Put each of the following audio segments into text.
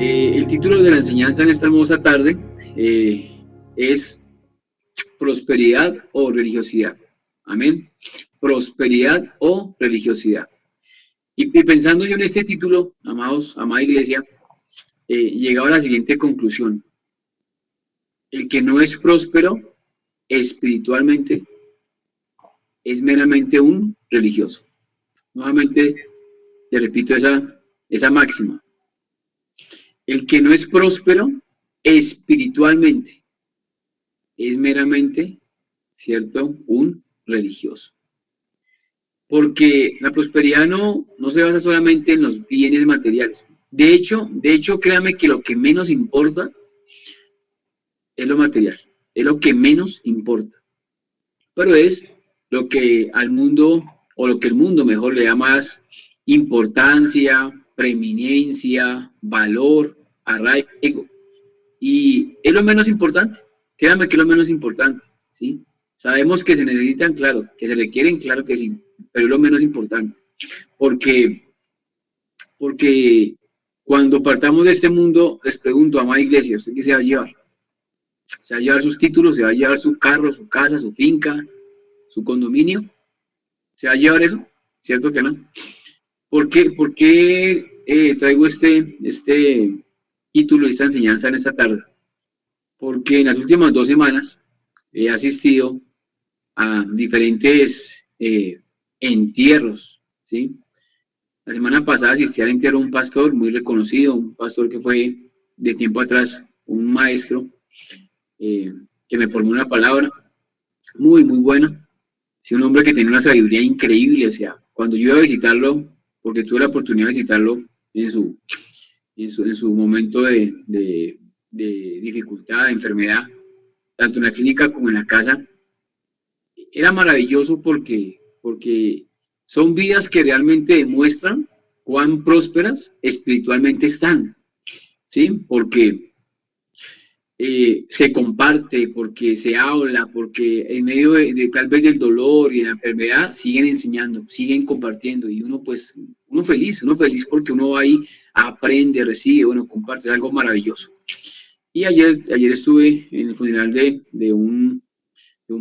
El título de la enseñanza en esta hermosa tarde es prosperidad o religiosidad. Amén. Prosperidad o religiosidad. Y pensando yo en este título, amados, amada iglesia, llegaba a la siguiente conclusión. El que no es próspero espiritualmente es meramente un religioso. Nuevamente, le repito esa máxima. El que no es próspero espiritualmente es meramente, ¿cierto?, un religioso. Porque la prosperidad no se basa solamente en los bienes materiales. De hecho, créame que lo que menos importa es lo material. Es lo que menos importa. Pero es lo que al mundo, o lo que el mundo mejor le da más importancia, preeminencia, valor, arraigo. Y es lo menos importante. Créanme que es lo menos importante, ¿sí? Sabemos que se necesitan, claro, que se le quieren, claro que sí, pero es lo menos importante. Porque cuando partamos de este mundo, les pregunto, amada iglesia, ¿usted qué se va a llevar? ¿Se va a llevar sus títulos? ¿Se va a llevar su carro, su casa, su finca, su condominio? ¿Se va a llevar eso? ¿Cierto que no? ¿Por qué traigo este título, esta enseñanza en esta tarde? Porque en las últimas 2 semanas he asistido a diferentes entierros, ¿sí? La semana pasada asistí al entierro de un pastor muy reconocido, un pastor que fue de tiempo atrás un maestro que me formó una palabra muy, muy buena. Sí, un hombre que tenía una sabiduría increíble, o sea, cuando yo iba a visitarlo, porque tuve la oportunidad de visitarlo en su momento de dificultad, de enfermedad, tanto en la clínica como en la casa, era maravilloso porque son vidas que realmente demuestran cuán prósperas espiritualmente están, ¿sí? Porque se comparte, porque se habla, porque en medio de tal vez del dolor y de la enfermedad siguen enseñando, siguen compartiendo y uno pues, uno feliz porque uno va ahí, aprende, recibe, bueno, comparte, es algo maravilloso. Y ayer estuve en el funeral de un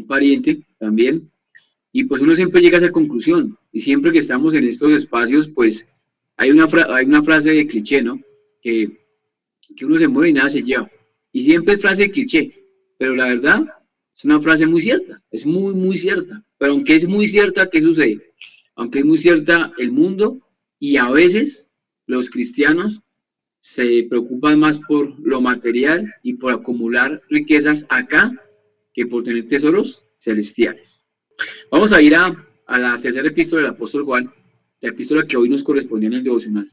pariente también, y pues uno siempre llega a esa conclusión, y siempre que estamos en estos espacios, pues hay una frase de cliché, ¿no? Que uno se muere y nada se lleva. Y siempre es frase de cliché, pero la verdad es una frase muy cierta, es muy, muy cierta. Pero aunque es muy cierta, ¿qué sucede? Aunque es muy cierta el mundo, y a veces los cristianos se preocupan más por lo material y por acumular riquezas acá que por tener tesoros celestiales. Vamos a ir a la tercera epístola del apóstol Juan, la epístola que hoy nos correspondió en el devocional.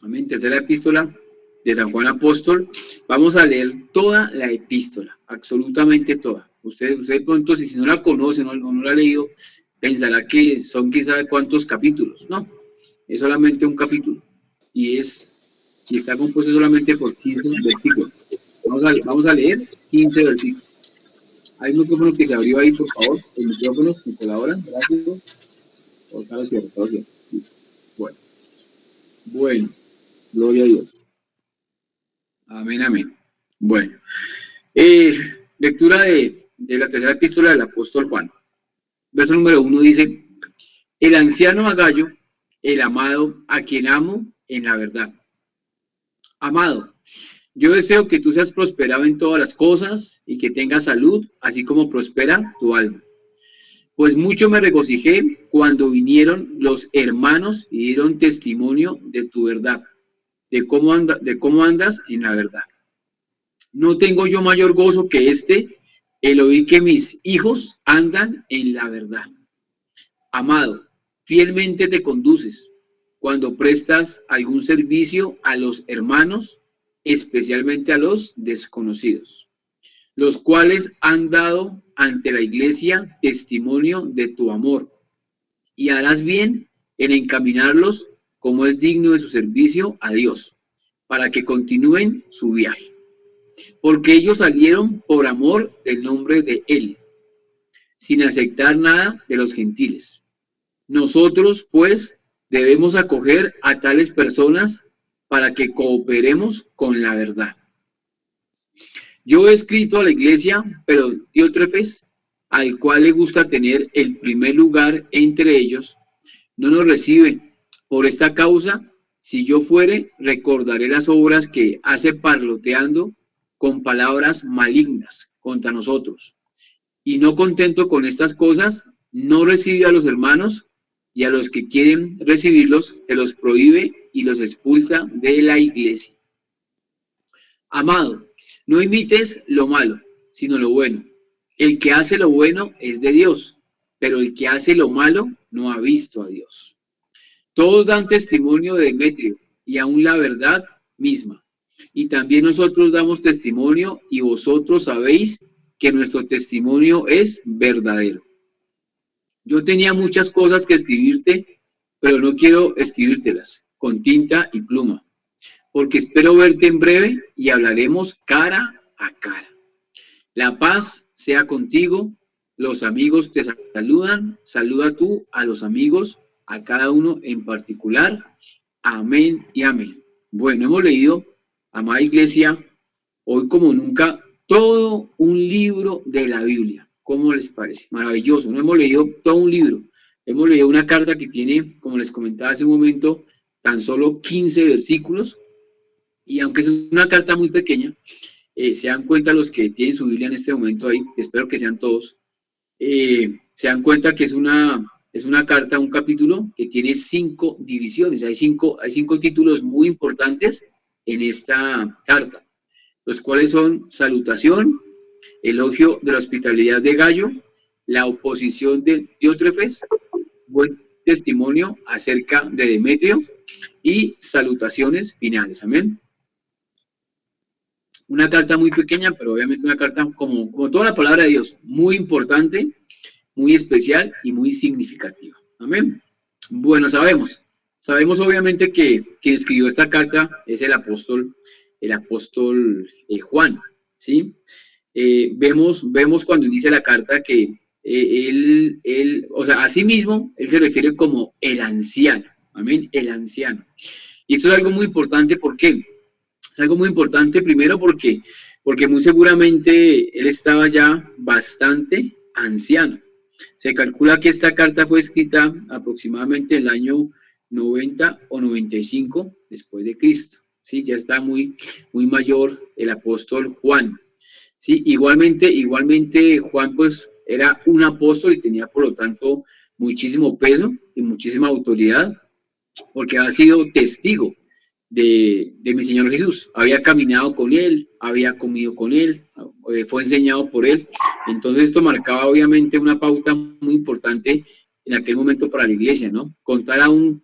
Amén. Tercera epístola de San Juan Apóstol. Vamos a leer toda la epístola, absolutamente toda. Usted pronto, si no la conoce, no la ha leído, pensará que son quién sabe cuántos capítulos. No, es solamente un capítulo. Y está compuesto solamente por 15 versículos. Vamos a leer 15 versículos. Hay un micrófono que se abrió ahí, por favor. El micrófono, si colaboran, gracias. Todo cierto. Bueno, gloria a Dios. Amén, amén. Bueno, lectura de la tercera epístola del apóstol Juan. Verso número 1 dice, el anciano Agallo, el amado, a quien amo en la verdad. Amado, yo deseo que tú seas prosperado en todas las cosas y que tengas salud, así como prospera tu alma. Pues mucho me regocijé cuando vinieron los hermanos y dieron testimonio de tu verdad, de cómo andas en la verdad. No tengo yo mayor gozo que el oír que mis hijos andan en la verdad. Amado, fielmente te conduces cuando prestas algún servicio a los hermanos, especialmente a los desconocidos, los cuales han dado ante la iglesia testimonio de tu amor, y harás bien en encaminarlos como es digno de su servicio a Dios, para que continúen su viaje. Porque ellos salieron por amor del nombre de Él, sin aceptar nada de los gentiles. Nosotros, pues, debemos acoger a tales personas para que cooperemos con la verdad. Yo he escrito a la iglesia, pero Diótrefes, al cual le gusta tener el primer lugar entre ellos, no nos recibe. Por esta causa, si yo fuere, recordaré las obras que hace parloteando con palabras malignas contra nosotros. Y no contento con estas cosas, no recibe a los hermanos, y a los que quieren recibirlos se los prohíbe y los expulsa de la iglesia. Amado, no imites lo malo, sino lo bueno. El que hace lo bueno es de Dios, pero el que hace lo malo no ha visto a Dios. Todos dan testimonio de Demetrio, y aún la verdad misma. Y también nosotros damos testimonio, y vosotros sabéis que nuestro testimonio es verdadero. Yo tenía muchas cosas que escribirte, pero no quiero escribírtelas con tinta y pluma, porque espero verte en breve y hablaremos cara a cara. La paz sea contigo, los amigos te saludan, saluda tú a los amigos, a cada uno en particular. Amén y amén. Bueno, hemos leído, amada iglesia, hoy como nunca, todo un libro de la Biblia. ¿Cómo les parece? Maravilloso. No hemos leído todo un libro. Hemos leído una carta que tiene, como les comentaba hace un momento, tan solo 15 versículos. Y aunque es una carta muy pequeña, se dan cuenta los que tienen su Biblia en este momento ahí, espero que sean todos, se dan cuenta que es una carta, un capítulo que tiene 5 divisiones. Hay cinco títulos muy importantes en esta carta, los cuales son salutación, elogio de la hospitalidad de Gallo, la oposición de Diótrefes, buen testimonio acerca de Demetrio y salutaciones finales. Amén. Una carta muy pequeña, pero obviamente una carta como toda la palabra de Dios, muy importante, muy especial y muy significativa. Amén. Bueno, sabemos obviamente que quien escribió esta carta es el apóstol Juan, ¿sí? Vemos cuando dice la carta que o sea, a sí mismo, él se refiere como el anciano, amén, el anciano. Y esto es algo muy importante, ¿por qué? Es algo muy importante primero porque muy seguramente él estaba ya bastante anciano. Se calcula que esta carta fue escrita aproximadamente en el año 90 o 95 después de Cristo. Sí, ya está muy mayor el apóstol Juan. Sí, igualmente Juan pues era un apóstol y tenía por lo tanto muchísimo peso y muchísima autoridad porque ha sido testigo de mi Señor Jesús. Había caminado con él, había comido con él, fue enseñado por él. Entonces esto marcaba obviamente una pauta muy importante en aquel momento para la iglesia, ¿no? Contar aún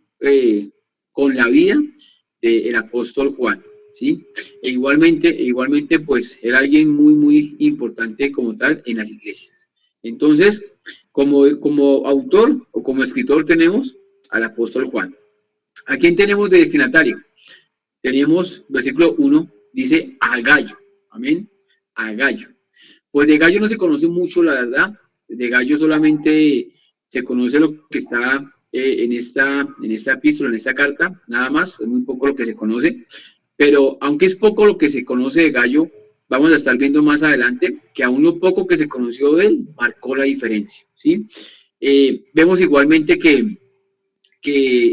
con la vida del apóstol Juan, ¿sí? Igualmente pues era alguien muy importante como tal en las iglesias. Entonces, como autor o como escritor tenemos al apóstol Juan. ¿A quién tenemos de destinatario? Tenemos, versículo 1, dice a Gallo, amén, a Gallo. Pues de Gallo no se conoce mucho, la verdad, de Gallo solamente se conoce lo que está en esta epístola, en esta carta, nada más, es muy poco lo que se conoce, pero aunque es poco lo que se conoce de Gallo, vamos a estar viendo más adelante que aún lo poco que se conoció de él marcó la diferencia, ¿sí? Vemos igualmente que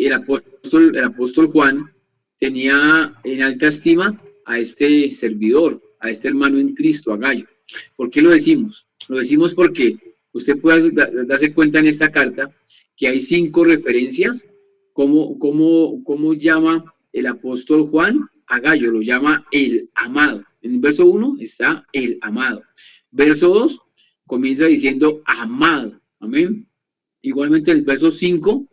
el apóstol Juan tenía en alta estima a este servidor, a este hermano en Cristo, a Gallo. ¿Por qué lo decimos? Lo decimos porque usted puede darse cuenta en esta carta que hay 5 referencias, cómo llama el apóstol Juan a Gallo, lo llama el amado. En el verso 1 está el amado. Verso 2 comienza diciendo amado, amén. Igualmente el verso 5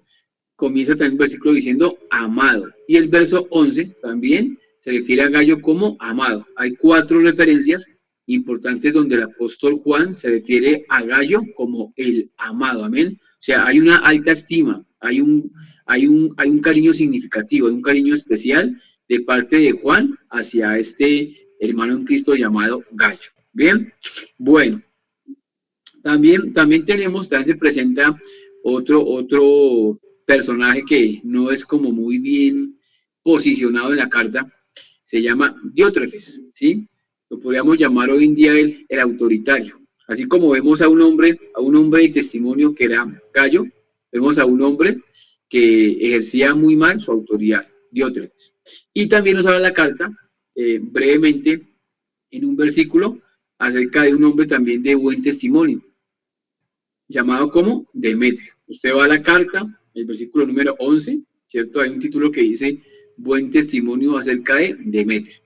comienza también el versículo diciendo amado. Y el verso 11 también se refiere a Gallo como amado. Hay 4 referencias importantes donde el apóstol Juan se refiere a Gallo como el amado. Amén. O sea, hay una alta estima, hay un cariño significativo, hay un cariño especial de parte de Juan hacia este hermano en Cristo llamado Gallo. Bien, bueno, también se presenta otro personaje que no es como muy bien posicionado en la carta se llama Diótrefes, ¿sí? Lo podríamos llamar hoy en día el autoritario. Así como vemos a un hombre de testimonio que era Gallo, vemos a un hombre que ejercía muy mal su autoridad, Diótrefes. Y también nos habla la carta, brevemente, en un versículo, acerca de un hombre también de buen testimonio, llamado como Demetrio. Usted va a la carta, el versículo número 11, ¿cierto? Hay un título que dice buen testimonio acerca de Demetrio.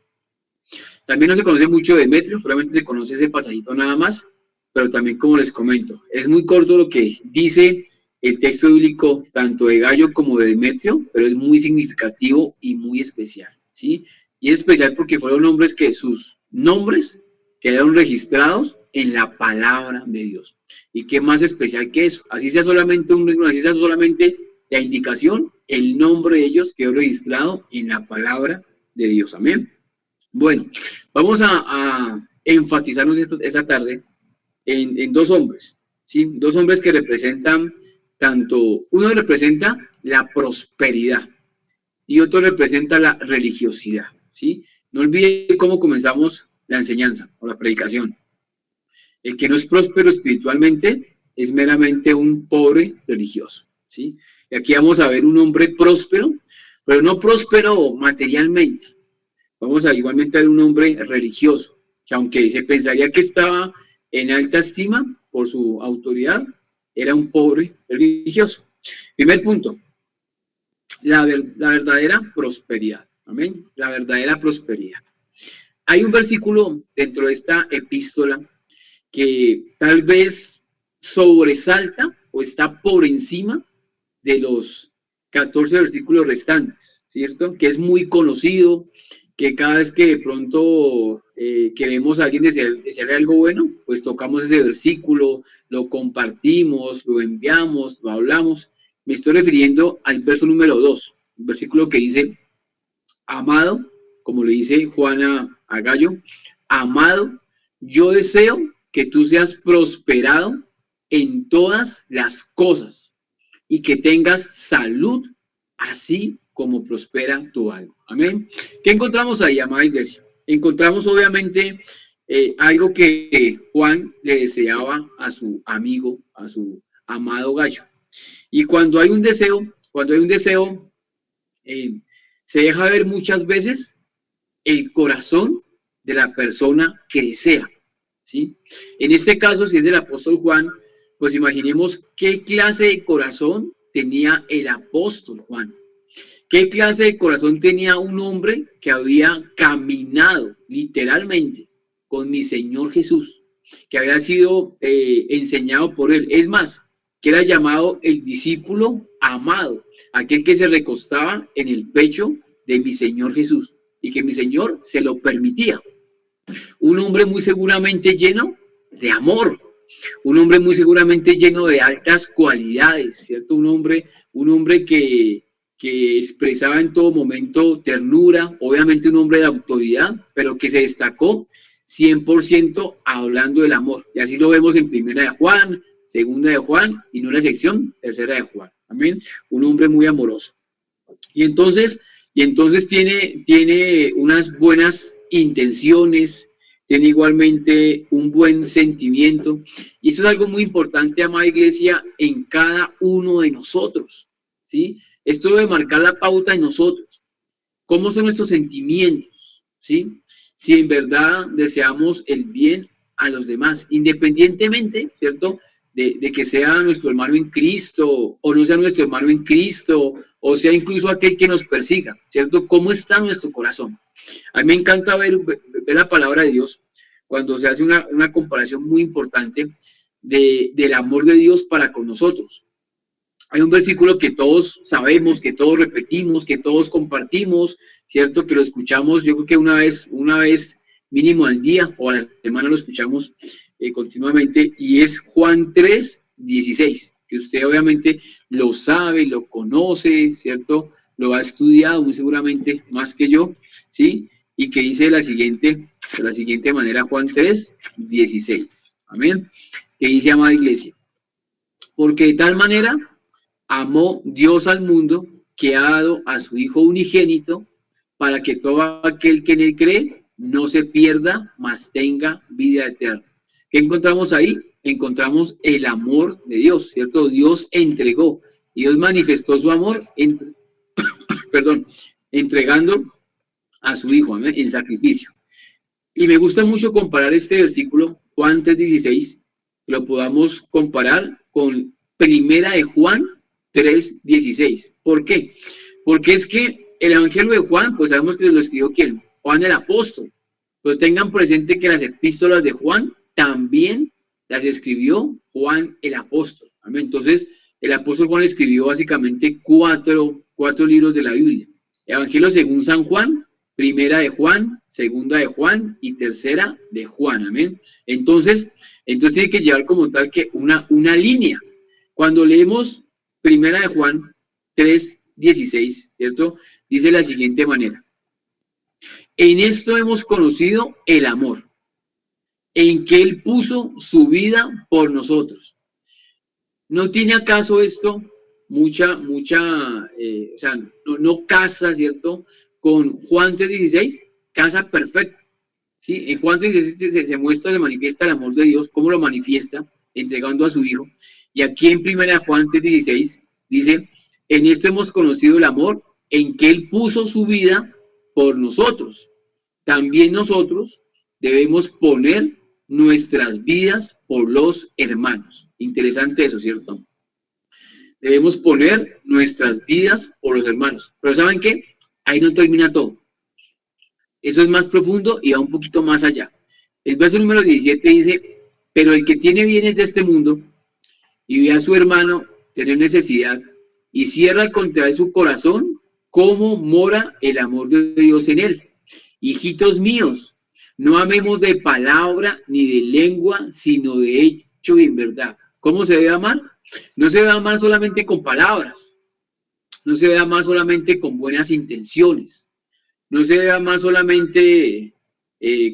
También no se conoce mucho de Demetrio, solamente se conoce ese pasajito nada más, pero también como les comento, es muy corto lo que dice el texto bíblico tanto de Gallo como de Demetrio, pero es muy significativo y muy especial, ¿sí? Y es especial porque fueron hombres que sus nombres quedaron registrados en la palabra de Dios. ¿Y qué más especial que eso? Así sea solamente así sea solamente la indicación, el nombre de ellos quedó registrado en la palabra de Dios. Amén. Bueno, vamos a enfatizarnos esta tarde en dos hombres, ¿sí? Dos hombres que representan uno representa la prosperidad y otro representa la religiosidad, ¿sí? No olviden cómo comenzamos la enseñanza o la predicación. El que no es próspero espiritualmente es meramente un pobre religioso, ¿sí? Y aquí vamos a ver un hombre próspero, pero no próspero materialmente. Vamos a igualmente ver un hombre religioso, que aunque se pensaría que estaba en alta estima por su autoridad, era un pobre religioso. Primer punto, la verdadera prosperidad. Amén. La verdadera prosperidad. Hay un versículo dentro de esta epístola que tal vez sobresalta o está por encima de los 14 versículos restantes, ¿cierto? Que es muy conocido, que cada vez que de pronto queremos a alguien desearle algo bueno, pues tocamos ese versículo, lo compartimos, lo enviamos, lo hablamos. Me estoy refiriendo al verso número 2, un versículo que dice, amado, como le dice Juana a Gallo, amado, yo deseo que tú seas prosperado en todas las cosas y que tengas salud, así como prospera tu alma. Amén. ¿Qué encontramos ahí, amada iglesia? Encontramos obviamente algo que Juan le deseaba a su amigo, a su amado Gallo. Y cuando hay un deseo, se deja ver muchas veces el corazón de la persona que desea, ¿sí? En este caso, si es del apóstol Juan, pues imaginemos qué clase de corazón tenía el apóstol Juan. ¿Qué clase de corazón tenía un hombre que había caminado literalmente con mi Señor Jesús, que había sido enseñado por él? Es más, que era llamado el discípulo amado, aquel que se recostaba en el pecho de mi Señor Jesús y que mi Señor se lo permitía. Un hombre muy seguramente lleno de amor, un hombre muy seguramente lleno de altas cualidades, ¿cierto? Un hombre que expresaba en todo momento ternura, obviamente un hombre de autoridad, pero que se destacó 100% hablando del amor. Y así lo vemos en Primera de Juan, Segunda de Juan y en una sección Tercera de Juan. Amén. Un hombre muy amoroso. Y entonces tiene unas buenas intenciones, tiene igualmente un buen sentimiento. Y eso es algo muy importante, amada iglesia, en cada uno de nosotros, ¿sí? Esto debe marcar la pauta en nosotros. ¿Cómo son nuestros sentimientos? ¿Sí? Si en verdad deseamos el bien a los demás, independientemente, ¿cierto? De que sea nuestro hermano en Cristo, o no sea nuestro hermano en Cristo, o sea incluso aquel que nos persiga, ¿cierto? ¿Cómo está nuestro corazón? A mí me encanta ver la palabra de Dios cuando se hace una comparación muy importante del amor de Dios para con nosotros. Hay un versículo que todos sabemos, que todos repetimos, que todos compartimos, ¿cierto? Que lo escuchamos, yo creo que una vez mínimo al día o a la semana lo escuchamos continuamente, y es Juan 3:16, que usted obviamente lo sabe, lo conoce, ¿cierto? Lo ha estudiado muy seguramente más que yo, ¿sí? Y que dice de la siguiente manera, Juan 3:16. Amén. Que dice, amada iglesia, porque de tal manera amó Dios al mundo que ha dado a su Hijo unigénito, para que todo aquel que en él cree no se pierda, mas tenga vida eterna. ¿Qué encontramos ahí? Encontramos el amor de Dios, ¿cierto? Dios entregó, Dios manifestó su amor, perdón, entregando a su Hijo, ¿amén?, en sacrificio. Y me gusta mucho comparar este versículo, Juan 3:16, lo podamos comparar con Primera de Juan 3:16. ¿Por qué? Porque es que el Evangelio de Juan, pues sabemos que lo escribió ¿quién? Juan el apóstol. Pero tengan presente que las epístolas de Juan también las escribió Juan el apóstol. ¿Amén? Entonces, el apóstol Juan escribió básicamente cuatro libros de la Biblia. Evangelio según San Juan, Primera de Juan, Segunda de Juan y Tercera de Juan. Amén. Entonces tiene que llevar como tal que una línea. Cuando leemos Primera de Juan 3:16, ¿cierto? Dice de la siguiente manera: en esto hemos conocido el amor, en que Él puso su vida por nosotros. ¿No tiene acaso esto o sea, no casa, ¿cierto?, con Juan 3:16? Casa perfecto, ¿sí? En Juan 3:16 se muestra, se manifiesta el amor de Dios, cómo lo manifiesta, entregando a su Hijo. Y aquí en 1 Juan 3:16 dice: en esto hemos conocido el amor, en que Él puso su vida por nosotros. También nosotros debemos poner nuestras vidas por los hermanos. Interesante eso, ¿cierto? Debemos poner nuestras vidas por los hermanos. Pero ¿saben qué? Ahí no termina todo. Eso es más profundo y va un poquito más allá. El verso número 17 dice: pero el que tiene bienes de este mundo y ve a su hermano tener necesidad y cierra contra él su corazón, ¿cómo mora el amor de Dios en él? Hijitos míos, no amemos de palabra ni de lengua, sino de hecho y en verdad. ¿Cómo se debe amar? No se debe amar solamente con palabras, no se debe amar solamente con buenas intenciones, no se debe amar solamente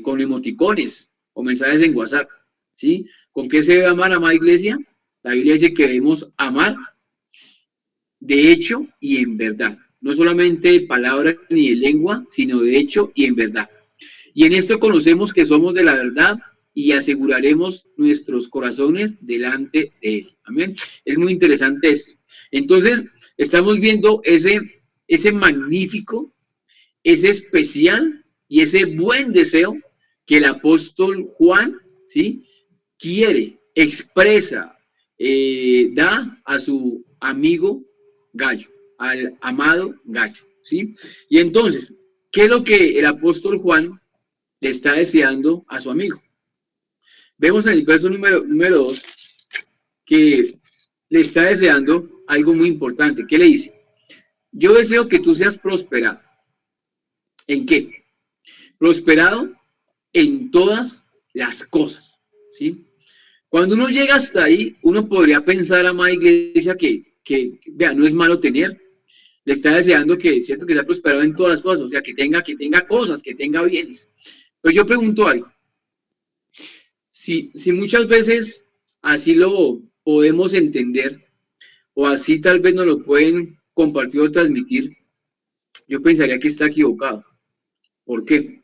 con emoticones o mensajes en WhatsApp, ¿sí? ¿Con qué se debe amar, amada iglesia? La Biblia dice que debemos amar de hecho y en verdad. No solamente de palabra ni de lengua, sino de hecho y en verdad. Y en esto conocemos que somos de la verdad y aseguraremos nuestros corazones delante de Él. Amén. Es muy interesante esto. Entonces, estamos viendo ese magnífico, ese especial y ese buen deseo que el apóstol Juan, ¿sí?, quiere, expresa, da a su amigo Gallo, al amado Gallo, ¿sí? Y entonces, ¿qué es lo que el apóstol Juan le está deseando a su amigo? Vemos en el verso número 2 que le está deseando algo muy importante. ¿Qué le dice? Yo deseo que tú seas prosperado. ¿En qué? Prosperado en todas las cosas, ¿sí? Cuando uno llega hasta ahí, uno podría pensar, amada iglesia, que vea, no es malo tener. Le está deseando que, cierto, que sea prosperado en todas las cosas, o sea, que tenga cosas, que tenga bienes. Pero yo pregunto algo. Si muchas veces así lo podemos entender, o así tal vez nos lo pueden compartir o transmitir, yo pensaría que está equivocado. ¿Por qué?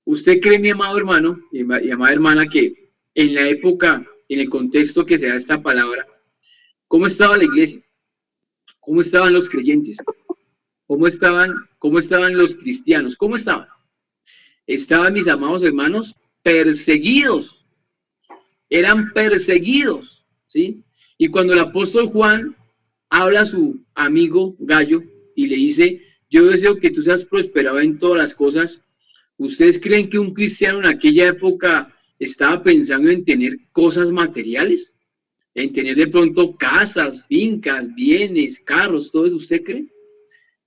¿Usted cree, mi amado hermano y amada hermana, que en la época, en el contexto que se da esta palabra, cómo estaba la iglesia? ¿Cómo estaban los creyentes? ¿Cómo estaban los cristianos? ¿Cómo estaban? Estaban, mis amados hermanos, perseguidos. Eran perseguidos, ¿sí? Y cuando el apóstol Juan habla a su amigo Gallo y le dice: yo deseo que tú seas prosperado en todas las cosas, ¿ustedes creen que un cristiano en aquella época estaba pensando en tener cosas materiales? ¿En tener de pronto casas, fincas, bienes, carros, todo eso? ¿Usted cree?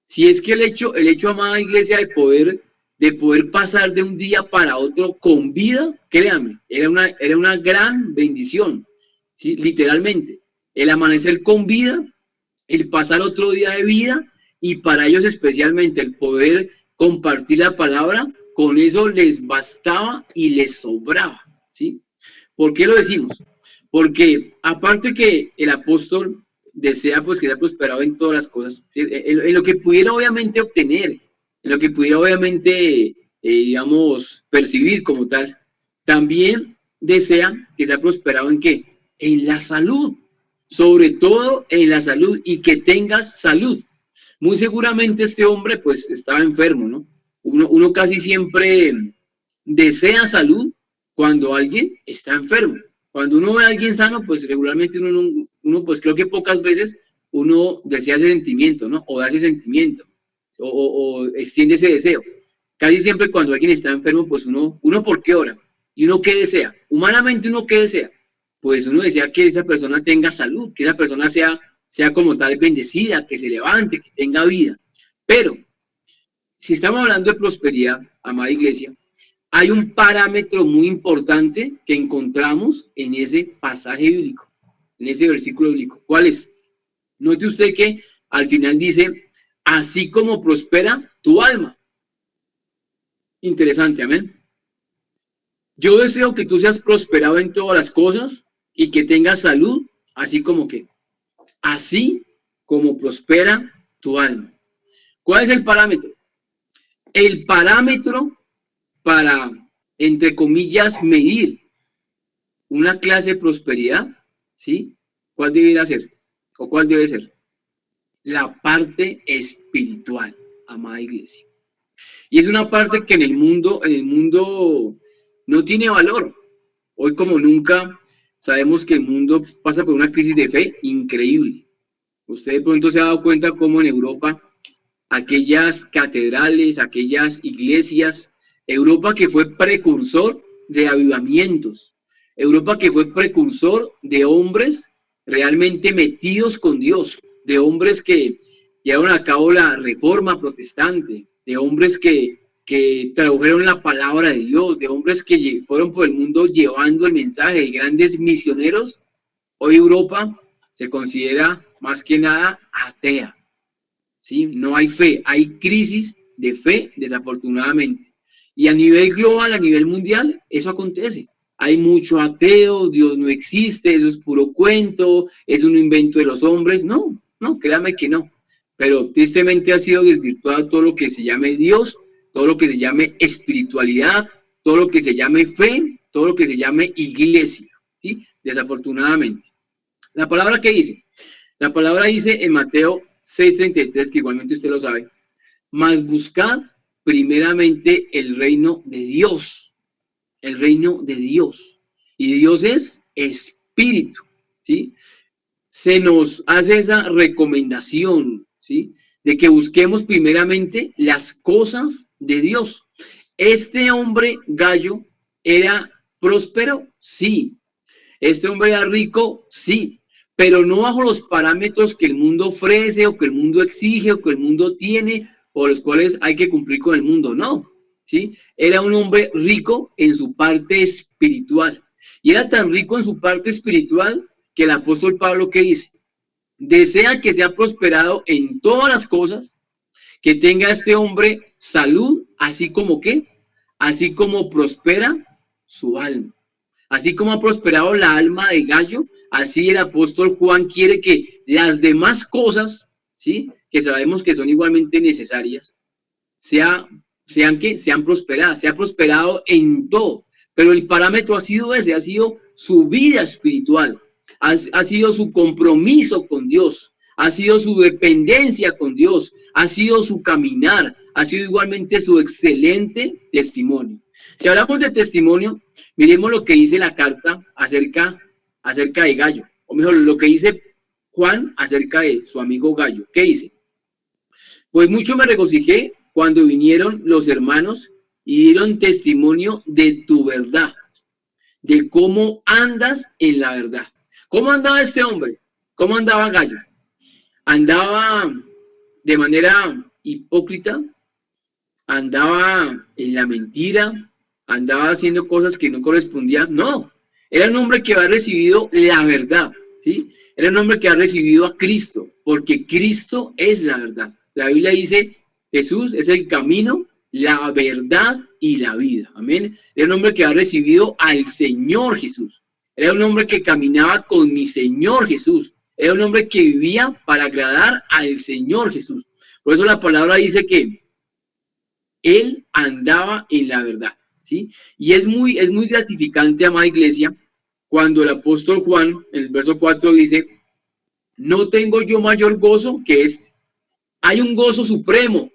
Si es que el hecho, amada iglesia, de poder pasar de un día para otro con vida, créame, era una gran bendición, ¿sí? Literalmente, el amanecer con vida, el pasar otro día de vida, y para ellos especialmente el poder compartir la palabra, con eso les bastaba y les sobraba, ¿sí? ¿Por qué lo decimos? Porque aparte que el apóstol desea pues que sea prosperado en todas las cosas, ¿sí? En lo que pudiera obviamente obtener, en lo que pudiera obviamente, digamos, percibir como tal. También desea que sea prosperado en qué? En la salud, sobre todo en la salud, y que tengas salud. Muy seguramente este hombre pues estaba enfermo, ¿no? Uno casi siempre desea salud cuando alguien está enfermo. Cuando uno ve a alguien sano, pues regularmente uno pues creo que pocas veces uno desea ese sentimiento, ¿no? O da ese sentimiento, o extiende ese deseo. Casi siempre cuando alguien está enfermo, pues uno ¿por qué ora? ¿Y uno qué desea? Humanamente uno qué desea? Pues uno desea que esa persona tenga salud, que esa persona sea como tal bendecida, que se levante, que tenga vida. Pero, si estamos hablando de prosperidad, amada iglesia, hay un parámetro muy importante que encontramos en ese pasaje bíblico, en ese versículo bíblico. ¿Cuál es? Note usted que al final dice, así como prospera tu alma. Interesante, amén. Yo deseo que tú seas prosperado en todas las cosas y que tengas salud, así como prospera tu alma. ¿Cuál es el parámetro? El parámetro para, entre comillas, medir una clase de prosperidad, ¿sí? ¿Cuál debería ser? ¿O cuál debe ser? La parte espiritual, amada iglesia. Y es una parte que en el mundo no tiene valor. Hoy como nunca sabemos que el mundo pasa por una crisis de fe increíble. Usted de pronto se ha dado cuenta cómo en Europa aquellas catedrales, aquellas iglesias, Europa que fue precursor de avivamientos, Europa que fue precursor de hombres realmente metidos con Dios, de hombres que llevaron a cabo la reforma protestante, de hombres que tradujeron la palabra de Dios, de hombres que fueron por el mundo llevando el mensaje, de grandes misioneros. Hoy Europa se considera más que nada atea. ¿Sí? No hay fe, hay crisis de fe, desafortunadamente. Y a nivel global, a nivel mundial, eso acontece. Hay mucho ateo, Dios no existe, eso es puro cuento, es un invento de los hombres. No, créame que no. Pero tristemente ha sido desvirtuado todo lo que se llame Dios, todo lo que se llame espiritualidad, todo lo que se llame fe, todo lo que se llame iglesia. ¿Sí? Desafortunadamente. ¿La palabra qué dice? La palabra dice en Mateo 6:33, que igualmente usted lo sabe, mas buscad primeramente el reino de Dios, el reino de Dios. Y Dios es espíritu, ¿sí? Se nos hace esa recomendación, ¿sí? De que busquemos primeramente las cosas de Dios. Este hombre Gallo era próspero, sí. Este hombre era rico, sí, pero no bajo los parámetros que el mundo ofrece o que el mundo exige o que el mundo tiene o los cuales hay que cumplir con el mundo, no, ¿sí? Era un hombre rico en su parte espiritual y era tan rico en su parte espiritual que el apóstol Pablo, ¿qué dice? Desea que sea prosperado en todas las cosas, que tenga este hombre salud, así como ¿qué? Así como prospera su alma. Así como ha prosperado la alma de Gallo, así el apóstol Juan quiere que las demás cosas, ¿sí? Que sabemos que son igualmente necesarias, sean prosperadas, sea prosperado en todo. Pero el parámetro ha sido ese, ha sido su vida espiritual, ha sido su compromiso con Dios, ha sido su dependencia con Dios, ha sido su caminar, ha sido igualmente su excelente testimonio. Si hablamos de testimonio, miremos lo que dice la carta acerca de Gallo, o mejor, lo que dice Juan acerca de su amigo Gallo. ¿Qué dice? Pues mucho me regocijé cuando vinieron los hermanos y dieron testimonio de tu verdad, de cómo andas en la verdad. ¿Cómo andaba este hombre? ¿Cómo andaba Gallo? ¿Andaba de manera hipócrita? ¿Andaba en la mentira? ¿Andaba haciendo cosas que no correspondían? No, era un hombre que había recibido la verdad, ¿sí? Era un hombre que ha recibido a Cristo, porque Cristo es la verdad. La Biblia dice, Jesús es el camino, la verdad y la vida. Amén. Era un hombre que ha recibido al Señor Jesús. Era un hombre que caminaba con mi Señor Jesús. Era un hombre que vivía para agradar al Señor Jesús. Por eso la palabra dice que él andaba en la verdad, ¿sí? Y es muy gratificante, amada iglesia, cuando el apóstol Juan, en el verso 4 dice, no tengo yo mayor gozo que este. Hay un gozo supremo,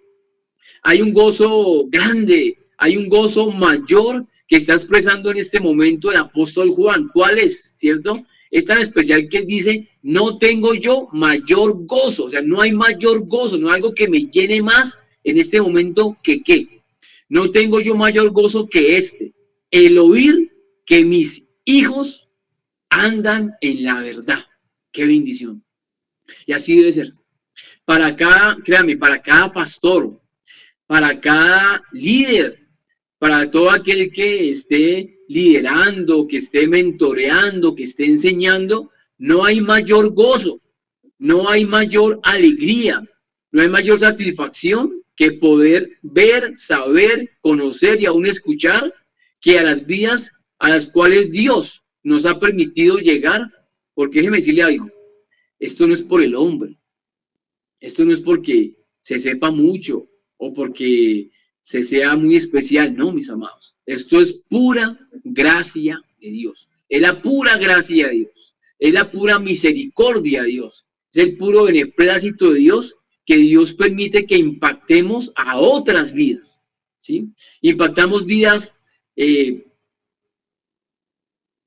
hay un gozo grande, hay un gozo mayor que está expresando en este momento el apóstol Juan. ¿Cuál es? ¿Cierto? Es tan especial que él dice, no tengo yo mayor gozo, o sea, no hay mayor gozo, no hay algo que me llene más en este momento que qué. No tengo yo mayor gozo que este, el oír que mis hijos andan en la verdad. Qué bendición. Y así debe ser. Para cada, créame, para cada pastor, para cada líder, para todo aquel que esté liderando, que esté mentoreando, que esté enseñando, no hay mayor gozo, no hay mayor alegría, no hay mayor satisfacción que poder ver, saber, conocer y aún escuchar que a las vidas a las cuales Dios nos ha permitido llegar, porque déjeme decirle algo, esto no es por el hombre, esto no es porque se sepa mucho o porque se sea muy especial, no, mis amados. Esto es pura gracia de Dios. Es la pura gracia de Dios. Es la pura misericordia de Dios. Es el puro beneplácito de Dios que Dios permite que impactemos a otras vidas. ¿Sí? Impactamos vidas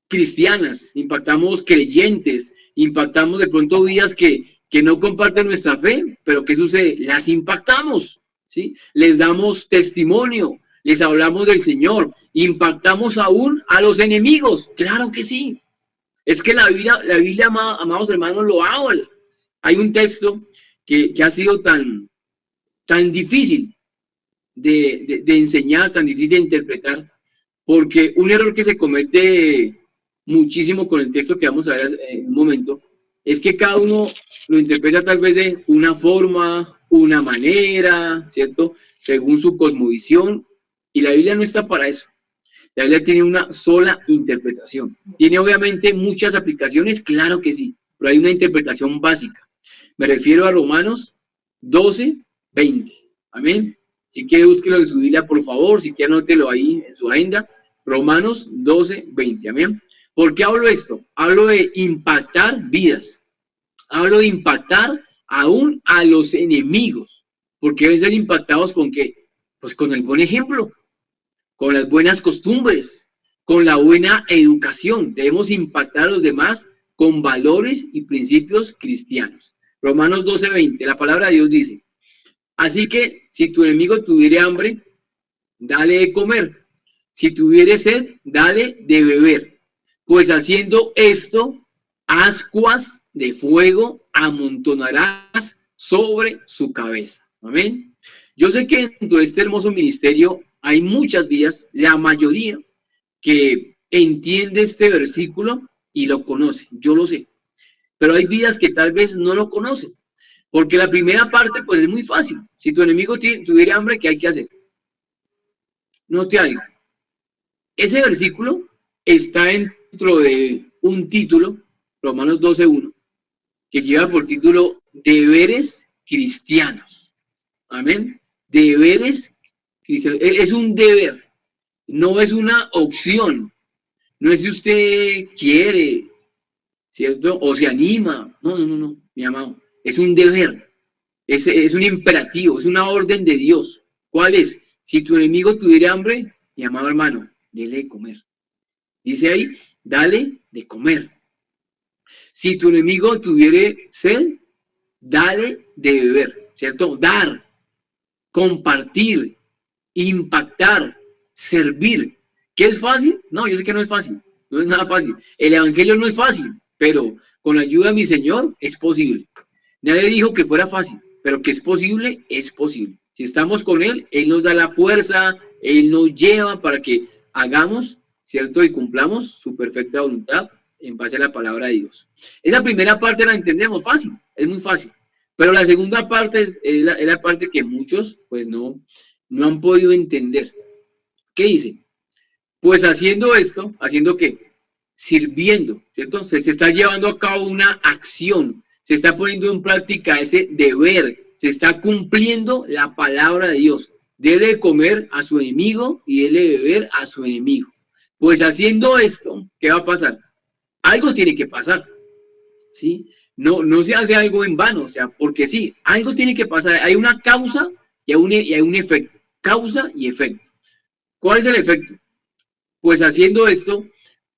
cristianas, impactamos creyentes, impactamos de pronto vidas que no comparten nuestra fe, pero ¿qué sucede? Las impactamos, ¿sí? Les damos testimonio, les hablamos del Señor, impactamos aún a los enemigos, claro que sí. Es que la Biblia, amados hermanos, lo habla. Hay un texto que ha sido tan difícil de enseñar, tan difícil de interpretar, porque un error que se comete muchísimo con el texto que vamos a ver en un momento, es que cada uno lo interpreta tal vez de una forma, una manera, ¿cierto? Según su cosmovisión, y la Biblia no está para eso. La Biblia tiene una sola interpretación. Tiene obviamente muchas aplicaciones, claro que sí, pero hay una interpretación básica. Me refiero a Romanos 12, 20. Amén. Si quiere, búsquelo en su Biblia, por favor. Si quiere, anótelo ahí en su agenda. Romanos 12, 20. Amén. ¿Por qué hablo esto? Hablo de impactar vidas. Hablo de impactar aún a los enemigos. Porque deben ser impactados con qué? Pues con el buen ejemplo, con las buenas costumbres, con la buena educación. Debemos impactar a los demás con valores y principios cristianos. Romanos 12, 20. La palabra de Dios dice, así que si tu enemigo tuviere hambre, dale de comer. Si tuviere sed, dale de beber. Pues haciendo esto, ascuas de fuego amontonarás sobre su cabeza. Amén. Yo sé que dentro de este hermoso ministerio hay muchas vidas, la mayoría, que entiende este versículo y lo conoce. Yo lo sé. Pero hay vidas que tal vez no lo conocen. Porque la primera parte, pues es muy fácil. Si tu enemigo tuviera hambre, ¿qué hay que hacer? No te algo. Ese versículo está dentro de un título, Romanos 12:1, que lleva por título Deberes Cristianos. Amén. Deberes cristianos. Es un deber, no es una opción. No es si usted quiere, ¿cierto? O se anima. No, no, no, no, mi amado. Es un deber. Es un imperativo, es una orden de Dios. ¿Cuál es? Si tu enemigo tuviera hambre, mi amado hermano, dele de comer. Dice ahí, dale de comer. Si tu enemigo tuviera sed, dale de beber, ¿cierto? Dar, compartir, impactar, servir. ¿Qué es fácil? No, yo sé que no es fácil. No es nada fácil. El evangelio no es fácil, pero con la ayuda de mi Señor es posible. Nadie dijo que fuera fácil, pero que es posible, es posible. Si estamos con Él, Él nos da la fuerza, Él nos lleva para que hagamos, ¿cierto? Y cumplamos su perfecta voluntad en base a la palabra de Dios. Esa primera parte la entendemos fácil, es muy fácil. Pero la segunda parte es la parte que muchos, pues no han podido entender. ¿Qué dice? Pues haciendo esto, ¿haciendo qué? Sirviendo, ¿cierto? Se está llevando a cabo una acción, se está poniendo en práctica ese deber, se está cumpliendo la palabra de Dios. Debe de comer a su enemigo y debe de beber a su enemigo. Pues haciendo esto, ¿qué va a pasar? Algo tiene que pasar, ¿sí? No se hace algo en vano, o sea, porque sí, algo tiene que pasar. Hay una causa y hay un efecto. Causa y efecto. ¿Cuál es el efecto? Pues haciendo esto,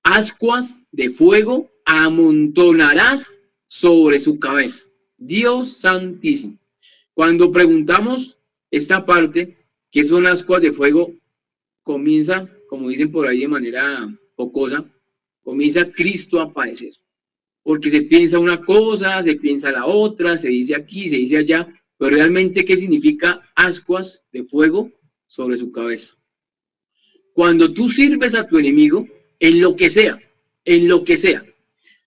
ascuas de fuego amontonarás sobre su cabeza. Dios santísimo. Cuando preguntamos esta parte, ¿qué son ascuas de fuego? Comienza, como dicen por ahí de manera jocosa, comienza Cristo a padecer. Porque se piensa una cosa, se piensa la otra, se dice aquí, se dice allá, pero realmente, ¿qué significa ascuas de fuego sobre su cabeza? Cuando tú sirves a tu enemigo, en lo que sea,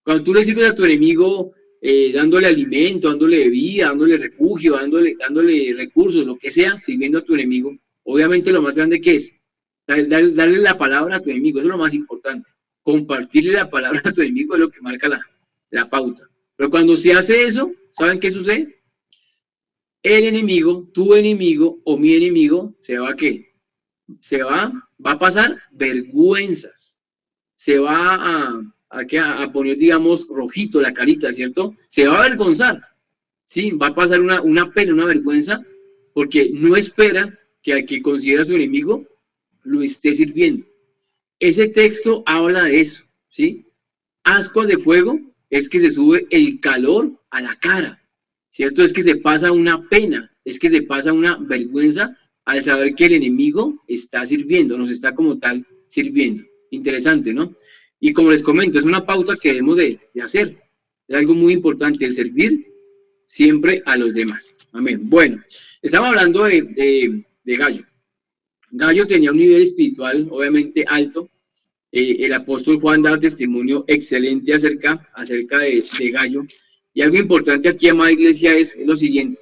cuando tú le sirves a tu enemigo dándole alimento, dándole bebida, dándole refugio, dándole recursos, lo que sea, sirviendo a tu enemigo, obviamente lo más grande que es, darle la palabra a tu enemigo, eso es lo más importante. Compartirle la palabra a tu enemigo es lo que marca la pauta. Pero cuando se hace eso, ¿saben qué sucede? El enemigo, tu enemigo o mi enemigo, ¿se va a qué? Va a pasar vergüenzas, se va a poner, digamos, rojito la carita, ¿cierto? Se va a avergonzar, ¿sí? Va a pasar una pena, una vergüenza, porque no espera que al que considera su enemigo lo esté sirviendo. Ese texto habla de eso, ¿sí? Ascuas de fuego es que se sube el calor a la cara, ¿cierto? Es que se pasa una pena, es que se pasa una vergüenza al saber que el enemigo está sirviendo, nos está como tal sirviendo. Interesante, ¿no? Y como les comento, es una pauta que debemos de hacer. Es algo muy importante, el servir siempre a los demás. Amén. Bueno, estamos hablando de Gallo. Gallo tenía un nivel espiritual obviamente alto. El apóstol Juan da testimonio excelente acerca de Gallo. Y algo importante aquí, amada iglesia, es lo siguiente.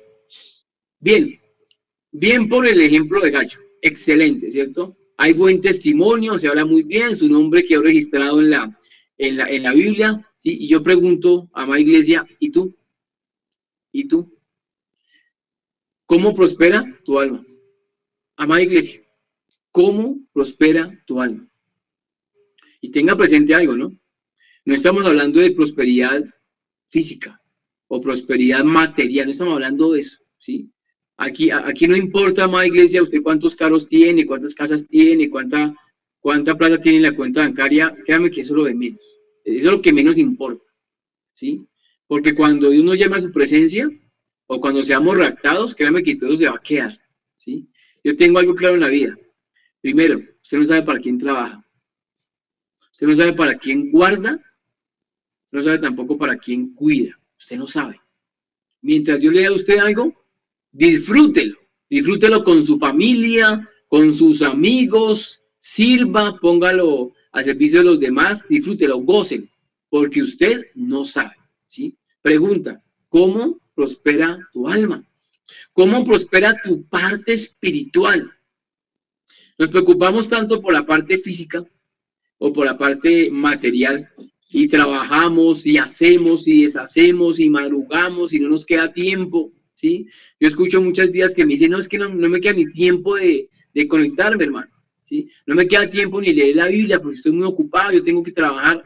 Bien por el ejemplo de Gallo. Excelente, ¿cierto? Hay buen testimonio, se habla muy bien, su nombre quedó registrado en la Biblia, ¿sí? Y yo pregunto, amada iglesia, ¿y tú? ¿Y tú? ¿Cómo prospera tu alma? Amada iglesia, ¿cómo prospera tu alma? Y tenga presente algo, ¿no? No estamos hablando de prosperidad física o prosperidad material, no estamos hablando de eso, ¿sí? Aquí no importa, amada iglesia, usted cuántos carros tiene, cuántas casas tiene, cuánta plata tiene en la cuenta bancaria, créame que eso es lo de menos. Eso es lo que menos importa, ¿sí? Porque cuando Dios nos llama a su presencia, o cuando seamos raptados, créame que todo se va a quedar, ¿sí? Yo tengo algo claro en la vida. Primero, usted no sabe para quién trabaja. Usted no sabe para quién guarda. Usted no sabe tampoco para quién cuida. Usted no sabe. Mientras Dios le dé a usted algo, disfrútelo. Disfrútelo con su familia, con sus amigos, sirva, póngalo al servicio de los demás, disfrútelo, gócelo, porque usted no sabe, ¿sí? Pregunta, ¿cómo prospera tu alma? ¿Cómo prospera tu parte espiritual? Nos preocupamos tanto por la parte física o por la parte material y trabajamos y hacemos y deshacemos y madrugamos y no nos queda tiempo, ¿sí? Yo escucho muchas vidas que me dicen, no, es que no me queda ni tiempo de conectarme, hermano, ¿sí? No me queda tiempo ni leer la Biblia porque estoy muy ocupado, yo tengo que trabajar.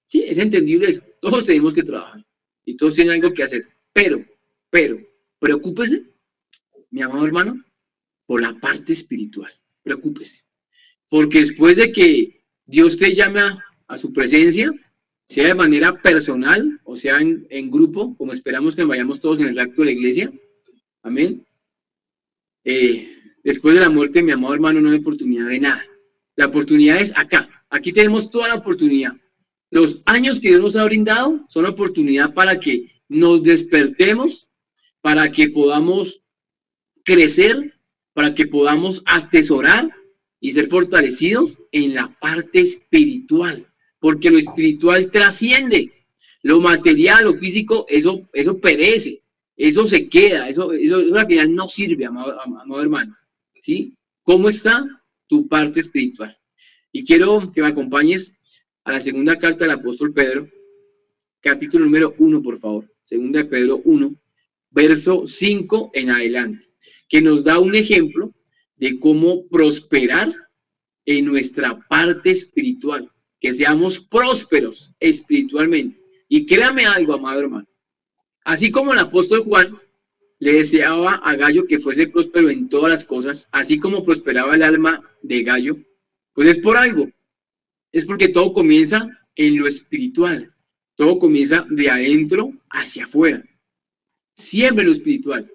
Sí, es entendible eso, todos tenemos que trabajar y todos tienen algo que hacer, pero, preocúpese, mi amado hermano, por la parte espiritual, preocúpese, porque después de que Dios te llame a su presencia, sea de manera personal o sea en grupo, como esperamos que vayamos todos en el acto de la iglesia, amén. Después de la muerte, mi amado hermano, no hay oportunidad de nada. La oportunidad es acá. Aquí tenemos toda la oportunidad. Los años que Dios nos ha brindado son oportunidad para que nos despertemos, para que podamos crecer, para que podamos atesorar y ser fortalecidos en la parte espiritual, porque lo espiritual trasciende. Lo material, lo físico, eso perece, eso se queda, eso al final no sirve, amado hermano, ¿sí? ¿Cómo está tu parte espiritual? Y quiero que me acompañes a la segunda carta del apóstol Pedro, capítulo número 1, por favor. segunda de Pedro 1, verso 5 en adelante, que nos da un ejemplo de cómo prosperar en nuestra parte espiritual, que seamos prósperos espiritualmente. Y créame algo, amado hermano, así como el apóstol Juan le deseaba a Gallo que fuese próspero en todas las cosas, así como prosperaba el alma de Gallo, pues es por algo, es porque todo comienza en lo espiritual, todo comienza de adentro hacia afuera, siempre lo espiritual,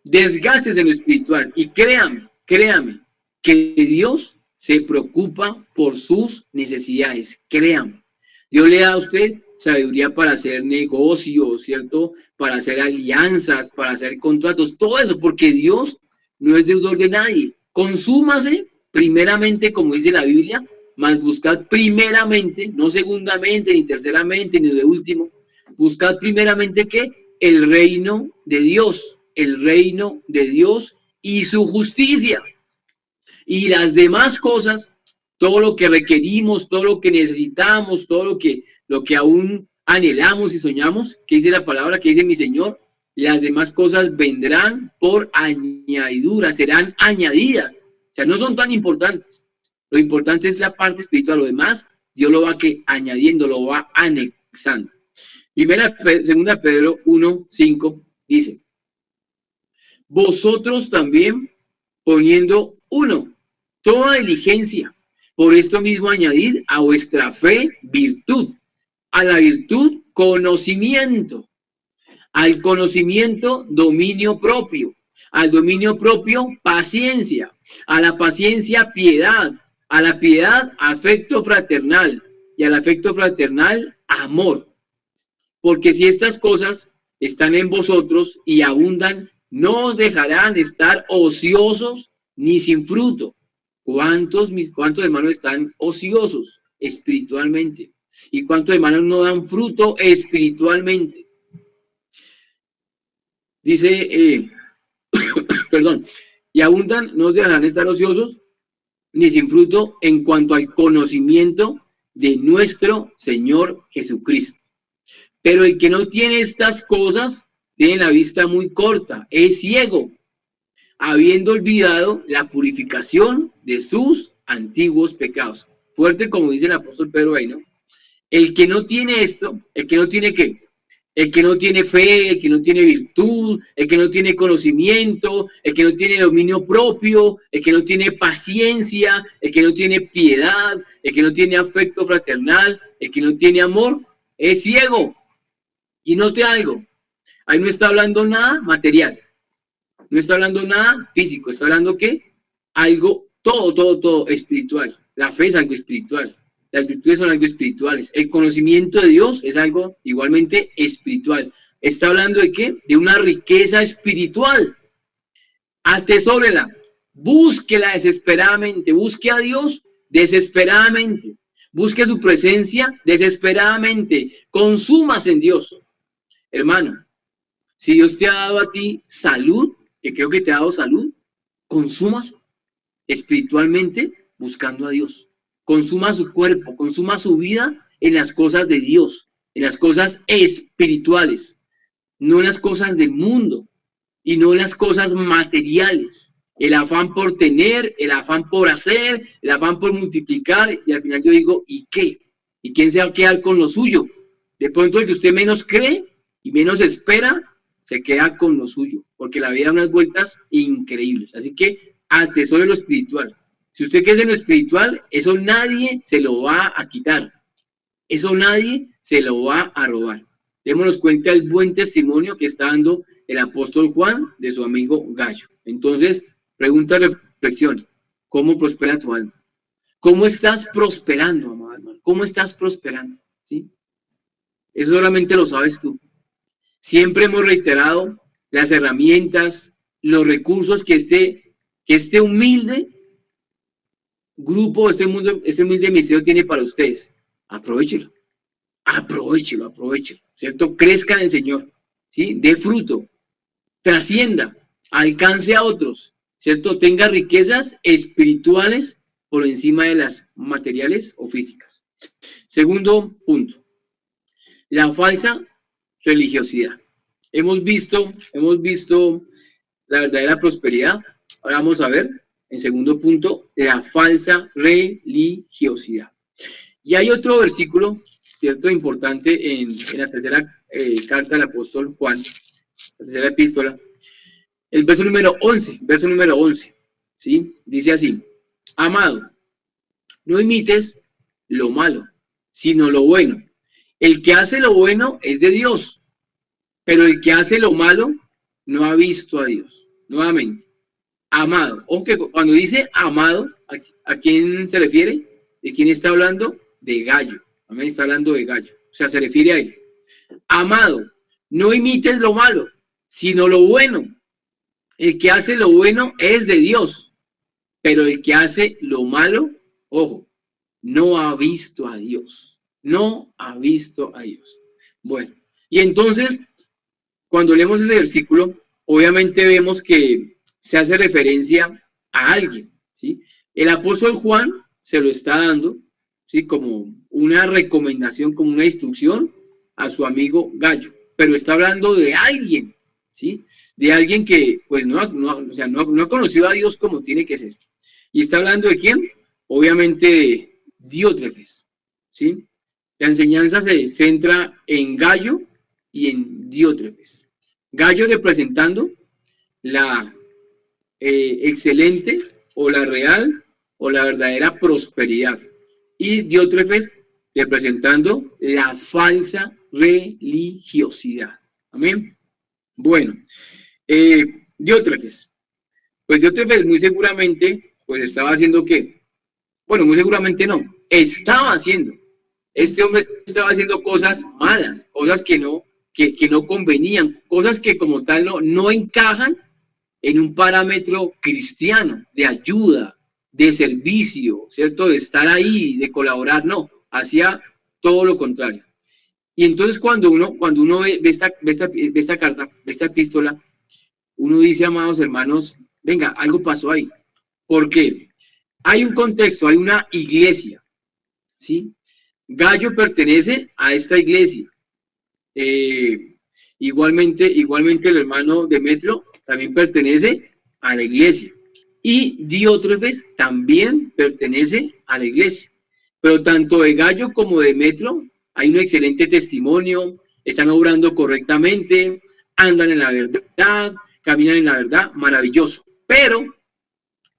desgastes en lo espiritual, y créame, que Dios se preocupa por sus necesidades, créame. Dios le da a usted sabiduría para hacer negocios, ¿cierto? Para hacer alianzas, para hacer contratos, todo eso, porque Dios no es deudor de nadie. Consúmase primeramente, como dice la Biblia, mas buscad primeramente, no segundamente, ni terceramente, ni de último, buscad primeramente ¿qué? El reino de Dios, el reino de Dios y su justicia. Y las demás cosas, todo lo que requerimos, todo lo que necesitamos, todo lo que aún anhelamos y soñamos, que dice la palabra, que dice mi Señor, las demás cosas vendrán por añadidura, serán añadidas. O sea, no son tan importantes. Lo importante es la parte espiritual, lo demás Dios lo va añadiendo, lo va anexando. Segunda Pedro 1, 5 dice, vosotros también poniendo toda diligencia, por esto mismo añadid a vuestra fe virtud, a la virtud conocimiento, al conocimiento dominio propio, al dominio propio paciencia, a la paciencia piedad, a la piedad afecto fraternal y al afecto fraternal amor. Porque si estas cosas están en vosotros y abundan, no os dejarán estar ociosos ni sin fruto. ¿Cuántos hermanos están ociosos espiritualmente? ¿Y cuántos hermanos no dan fruto espiritualmente? Dice, perdón, y abundan, no os dejarán estar ociosos ni sin fruto en cuanto al conocimiento de nuestro Señor Jesucristo. Pero el que no tiene estas cosas tiene la vista muy corta, es ciego, habiendo olvidado la purificación de sus antiguos pecados. Fuerte como dice el apóstol Pedro ahí, ¿no? El que no tiene esto, el que no tiene ¿qué? El que no tiene fe, el que no tiene virtud, el que no tiene conocimiento, el que no tiene dominio propio, el que no tiene paciencia, el que no tiene piedad, el que no tiene afecto fraternal, el que no tiene amor, es ciego. Y note algo, ahí no está hablando nada material, no está hablando nada físico, está hablando ¿qué? Algo, todo espiritual. La fe es algo espiritual, las virtudes son algo espirituales, el conocimiento de Dios es algo igualmente espiritual. Está hablando de ¿qué? De una riqueza espiritual. Atesórela, búsquela desesperadamente, busque a Dios desesperadamente, busque su presencia desesperadamente, consúmase en Dios. Hermano, si Dios te ha dado a ti salud, que creo que te ha dado salud, consumas espiritualmente buscando a Dios. Consuma su cuerpo, consuma su vida en las cosas de Dios, en las cosas espirituales, no en las cosas del mundo y no en las cosas materiales. El afán por tener, el afán por hacer, el afán por multiplicar, y al final yo digo, ¿y qué? ¿Y quién se va a quedar con lo suyo? De pronto el que usted menos cree y menos espera, se queda con lo suyo, porque la vida da unas vueltas increíbles. Así que atesore lo espiritual. Si usted cree en lo espiritual, eso nadie se lo va a quitar. Eso nadie se lo va a robar. Démonos cuenta del buen testimonio que está dando el apóstol Juan de su amigo Gallo. Entonces, pregunta, reflexión. ¿Cómo prospera tu alma? ¿Cómo estás prosperando, amado hermano? ¿Cómo estás prosperando? ¿Sí? Eso solamente lo sabes tú. Siempre hemos reiterado las herramientas, los recursos que este humilde grupo, este humilde ministerio tiene para ustedes. Aprovechelo, ¿cierto? Crezca en el Señor, ¿sí? Dé fruto, trascienda, alcance a otros, ¿cierto? Tenga riquezas espirituales por encima de las materiales o físicas. Segundo punto, la falsa religiosidad. Hemos visto la verdadera prosperidad. Ahora vamos a ver, en segundo punto, la falsa religiosidad. Y hay otro versículo, cierto, importante en la tercera carta del apóstol Juan, la tercera epístola, el verso número 11, ¿sí? Dice así: amado, no imites lo malo, sino lo bueno. El que hace lo bueno es de Dios, pero el que hace lo malo no ha visto a Dios. Nuevamente, amado. Ojo que cuando dice amado, ¿a quién se refiere? ¿De quién está hablando? De Gallo. Amén, está hablando de Gallo. O sea, se refiere a él. Amado, no imites lo malo, sino lo bueno. El que hace lo bueno es de Dios, pero el que hace lo malo, ojo, no ha visto a Dios. No ha visto a Dios. Bueno, y entonces, cuando leemos ese versículo, obviamente vemos que se hace referencia a alguien, ¿sí? El apóstol Juan se lo está dando, ¿sí? Como una recomendación, como una instrucción a su amigo Gallo, pero está hablando de alguien, ¿sí? De alguien que pues no ha conocido a Dios como tiene que ser. ¿Y está hablando de quién? Obviamente de Diótrefes, ¿sí? La enseñanza se centra en Gallo y en Diótrefes. Gallo representando la excelente o la real o la verdadera prosperidad. Y Diótrefes representando la falsa religiosidad. Amén. Bueno, Diótrefes. Pues Diótrefes muy seguramente, pues estaba haciendo ¿qué? Bueno, muy seguramente no. Estaba haciendo. Este hombre estaba haciendo cosas malas, cosas que no convenían, cosas que como tal no encajan en un parámetro cristiano, de ayuda, de servicio, ¿cierto? De estar ahí, de colaborar, no, hacía todo lo contrario. Y entonces cuando uno ve esta carta, ve esta epístola, uno dice, amados hermanos, venga, algo pasó ahí. ¿Por qué? Hay un contexto, hay una iglesia, ¿sí? Gallo pertenece a esta iglesia. Igualmente el hermano Demetrio también pertenece a la iglesia. Y Diótrefes también pertenece a la iglesia. Pero tanto de Gallo como de Demetrio hay un excelente testimonio, están obrando correctamente, andan en la verdad, caminan en la verdad, maravilloso. Pero,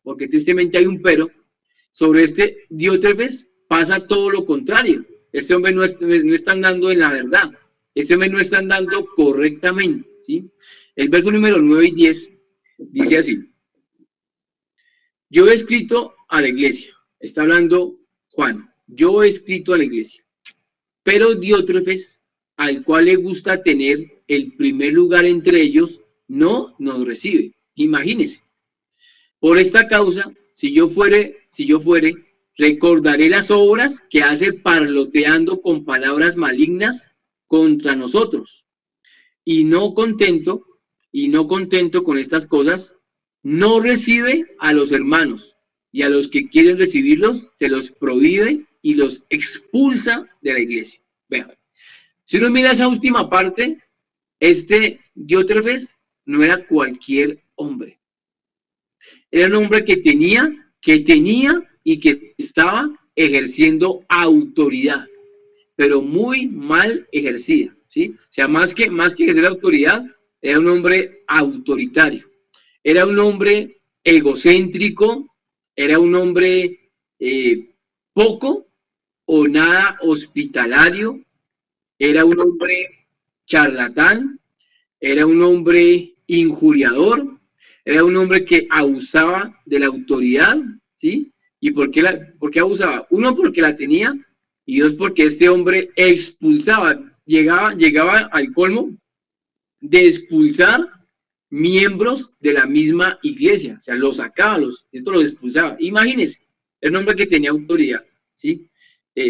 porque tristemente hay un pero, sobre este Diótrefes pasa todo lo contrario. Este hombre no está andando en la verdad. Este hombre no está andando correctamente, ¿sí? El verso número 9 y 10 dice así: yo he escrito a la iglesia, está hablando Juan, yo he escrito a la iglesia, pero Diótrefes, al cual le gusta tener el primer lugar entre ellos, no nos recibe. Imagínense. Por esta causa, si yo fuere, recordaré las obras que hace parloteando con palabras malignas contra nosotros. Y no contento con estas cosas, no recibe a los hermanos, y a los que quieren recibirlos se los prohíbe y los expulsa de la iglesia. Vean, si uno mira esa última parte, este Diótrefes no era cualquier hombre. Era un hombre que tenía y que estaba ejerciendo autoridad, pero muy mal ejercida, ¿sí? O sea, más que ejercer autoridad, era un hombre autoritario, era un hombre egocéntrico, era un hombre poco o nada hospitalario, era un hombre charlatán, era un hombre injuriador, era un hombre que abusaba de la autoridad, ¿sí? ¿Y por qué abusaba? Uno, porque la tenía, y dos, porque este hombre expulsaba, llegaba al colmo de expulsar miembros de la misma iglesia, o sea, los sacaba, esto los expulsaba. Imagínense, era un hombre que tenía autoridad, ¿sí?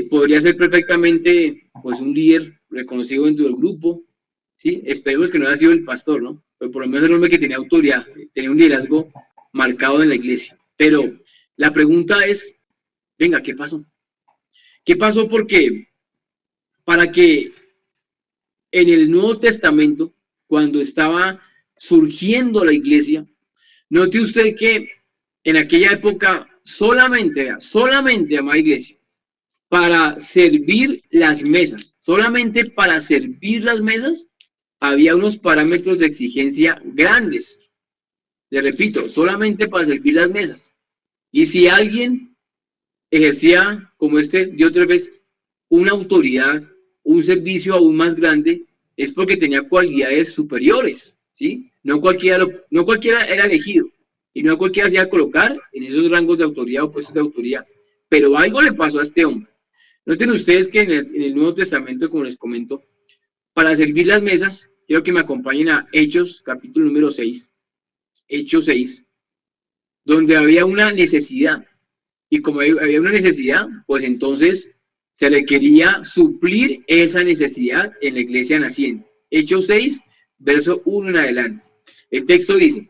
Podría ser perfectamente, pues, un líder reconocido dentro del grupo, ¿sí? Esperemos que no haya sido el pastor, ¿no? Pero por lo menos era un hombre que tenía autoridad, tenía un liderazgo marcado en la iglesia. Pero la pregunta es, venga, ¿qué pasó? ¿Qué pasó? Porque para que en el Nuevo Testamento, cuando estaba surgiendo la iglesia, note usted que en aquella época solamente, amada iglesia, para servir las mesas, solamente para servir las mesas, había unos parámetros de exigencia grandes. Le repito, solamente para servir las mesas. Y si alguien ejercía, como de otra vez, una autoridad, un servicio aún más grande, es porque tenía cualidades superiores, ¿sí? No cualquiera era elegido, y no cualquiera se iba a colocar en esos rangos de autoridad o puestos de autoridad. Pero algo le pasó a este hombre. Noten ustedes que en el Nuevo Testamento, como les comento, para servir las mesas, quiero que me acompañen a Hechos, capítulo número 6, Hechos 6, donde había una necesidad. Y como había una necesidad, pues entonces se le quería suplir esa necesidad en la iglesia naciente. Hechos 6, verso 1 en adelante. El texto dice: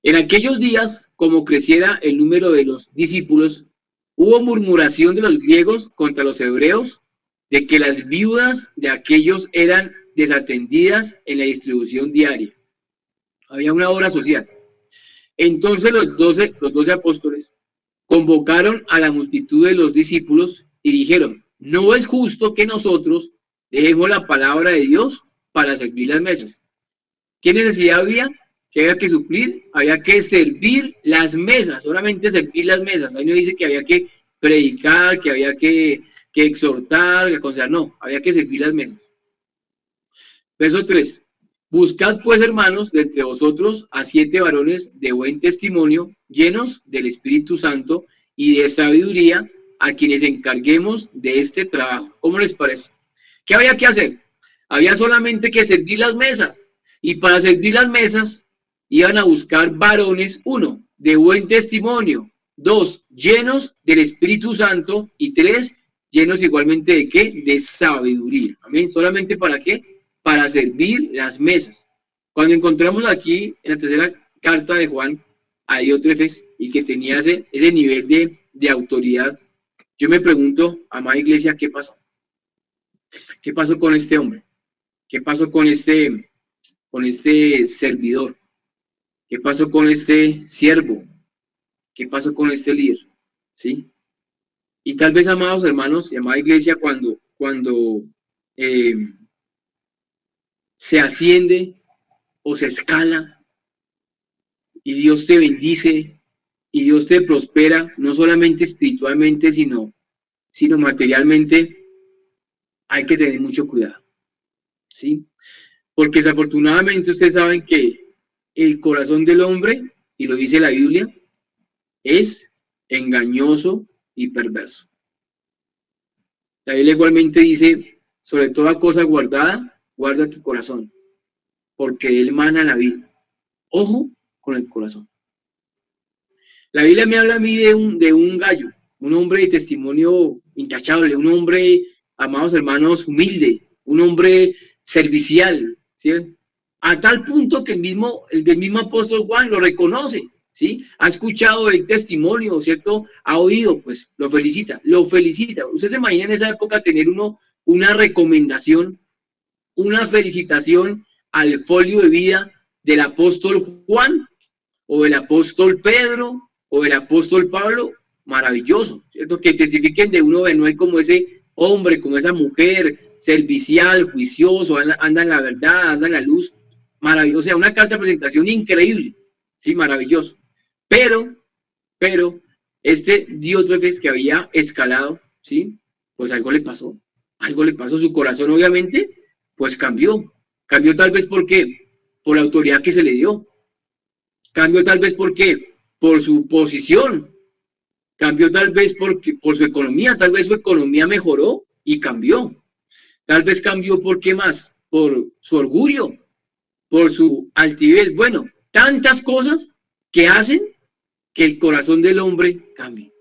en aquellos días, como creciera el número de los discípulos, hubo murmuración de los griegos contra los hebreos de que las viudas de aquellos eran desatendidas en la distribución diaria. Había una obra social. Entonces los doce apóstoles convocaron a la multitud de los discípulos y dijeron: no es justo que nosotros dejemos la palabra de Dios para servir las mesas. ¿Qué necesidad había? Que había que suplir, había que servir las mesas, solamente servir las mesas. Ahí no dice que había que predicar, que había que exhortar, que aconsejar, no, había que servir las mesas. Verso 3. Buscad pues, hermanos, de entre vosotros a 7 varones de buen testimonio, llenos del Espíritu Santo y de sabiduría, a quienes encarguemos de este trabajo. ¿Cómo les parece? ¿Qué había que hacer? Había solamente que servir las mesas. Y para servir las mesas, iban a buscar varones, 1, de buen testimonio, 2, llenos del Espíritu Santo, y 3, llenos igualmente de ¿qué? De sabiduría. ¿Amén? ¿Solamente para qué? Para servir las mesas. Cuando encontramos aquí, en la tercera carta de Juan, a Diótrefes, y que tenía ese nivel de autoridad, yo me pregunto, amada iglesia, ¿qué pasó? ¿Qué pasó con este hombre? ¿Qué pasó con este servidor? ¿Qué pasó con este siervo? ¿Qué pasó con este líder? ¿Sí? Y tal vez, amados hermanos y amada iglesia, cuando se asciende o se escala y Dios te bendice y Dios te prospera, no solamente espiritualmente, sino materialmente, hay que tener mucho cuidado, ¿sí? Porque desafortunadamente ustedes saben que el corazón del hombre, y lo dice la Biblia, es engañoso y perverso. La Biblia igualmente dice: sobre toda cosa guardada, guarda tu corazón, porque él mana la vida. Ojo con el corazón. La Biblia me habla a mí de un gallo, un hombre de testimonio intachable, un hombre, amados hermanos, humilde, un hombre servicial, ¿sí? A tal punto que el mismo apóstol Juan lo reconoce, ¿sí? Ha escuchado el testimonio, ¿cierto? Ha oído, pues lo felicita, Usted se imagina en esa época tener una recomendación, una felicitación al folio de vida del apóstol Juan, o el apóstol Pedro, o el apóstol Pablo. Maravilloso, ¿cierto? Que testifiquen de uno, de no hay como ese hombre, como esa mujer, servicial, juicioso, anda en la verdad, anda en la luz. Maravilloso, o sea, una carta de presentación increíble, sí, maravilloso. Pero, este Diótrefes que había escalado, sí, pues algo le pasó, su corazón obviamente, pues cambió tal vez porque, por la autoridad que se le dio, cambió tal vez porque, por su posición, cambió tal vez porque, por su economía, tal vez su economía mejoró y cambió, tal vez cambió por qué más, por su orgullo, por su altivez, bueno, tantas cosas que hacen que el corazón del hombre cambie.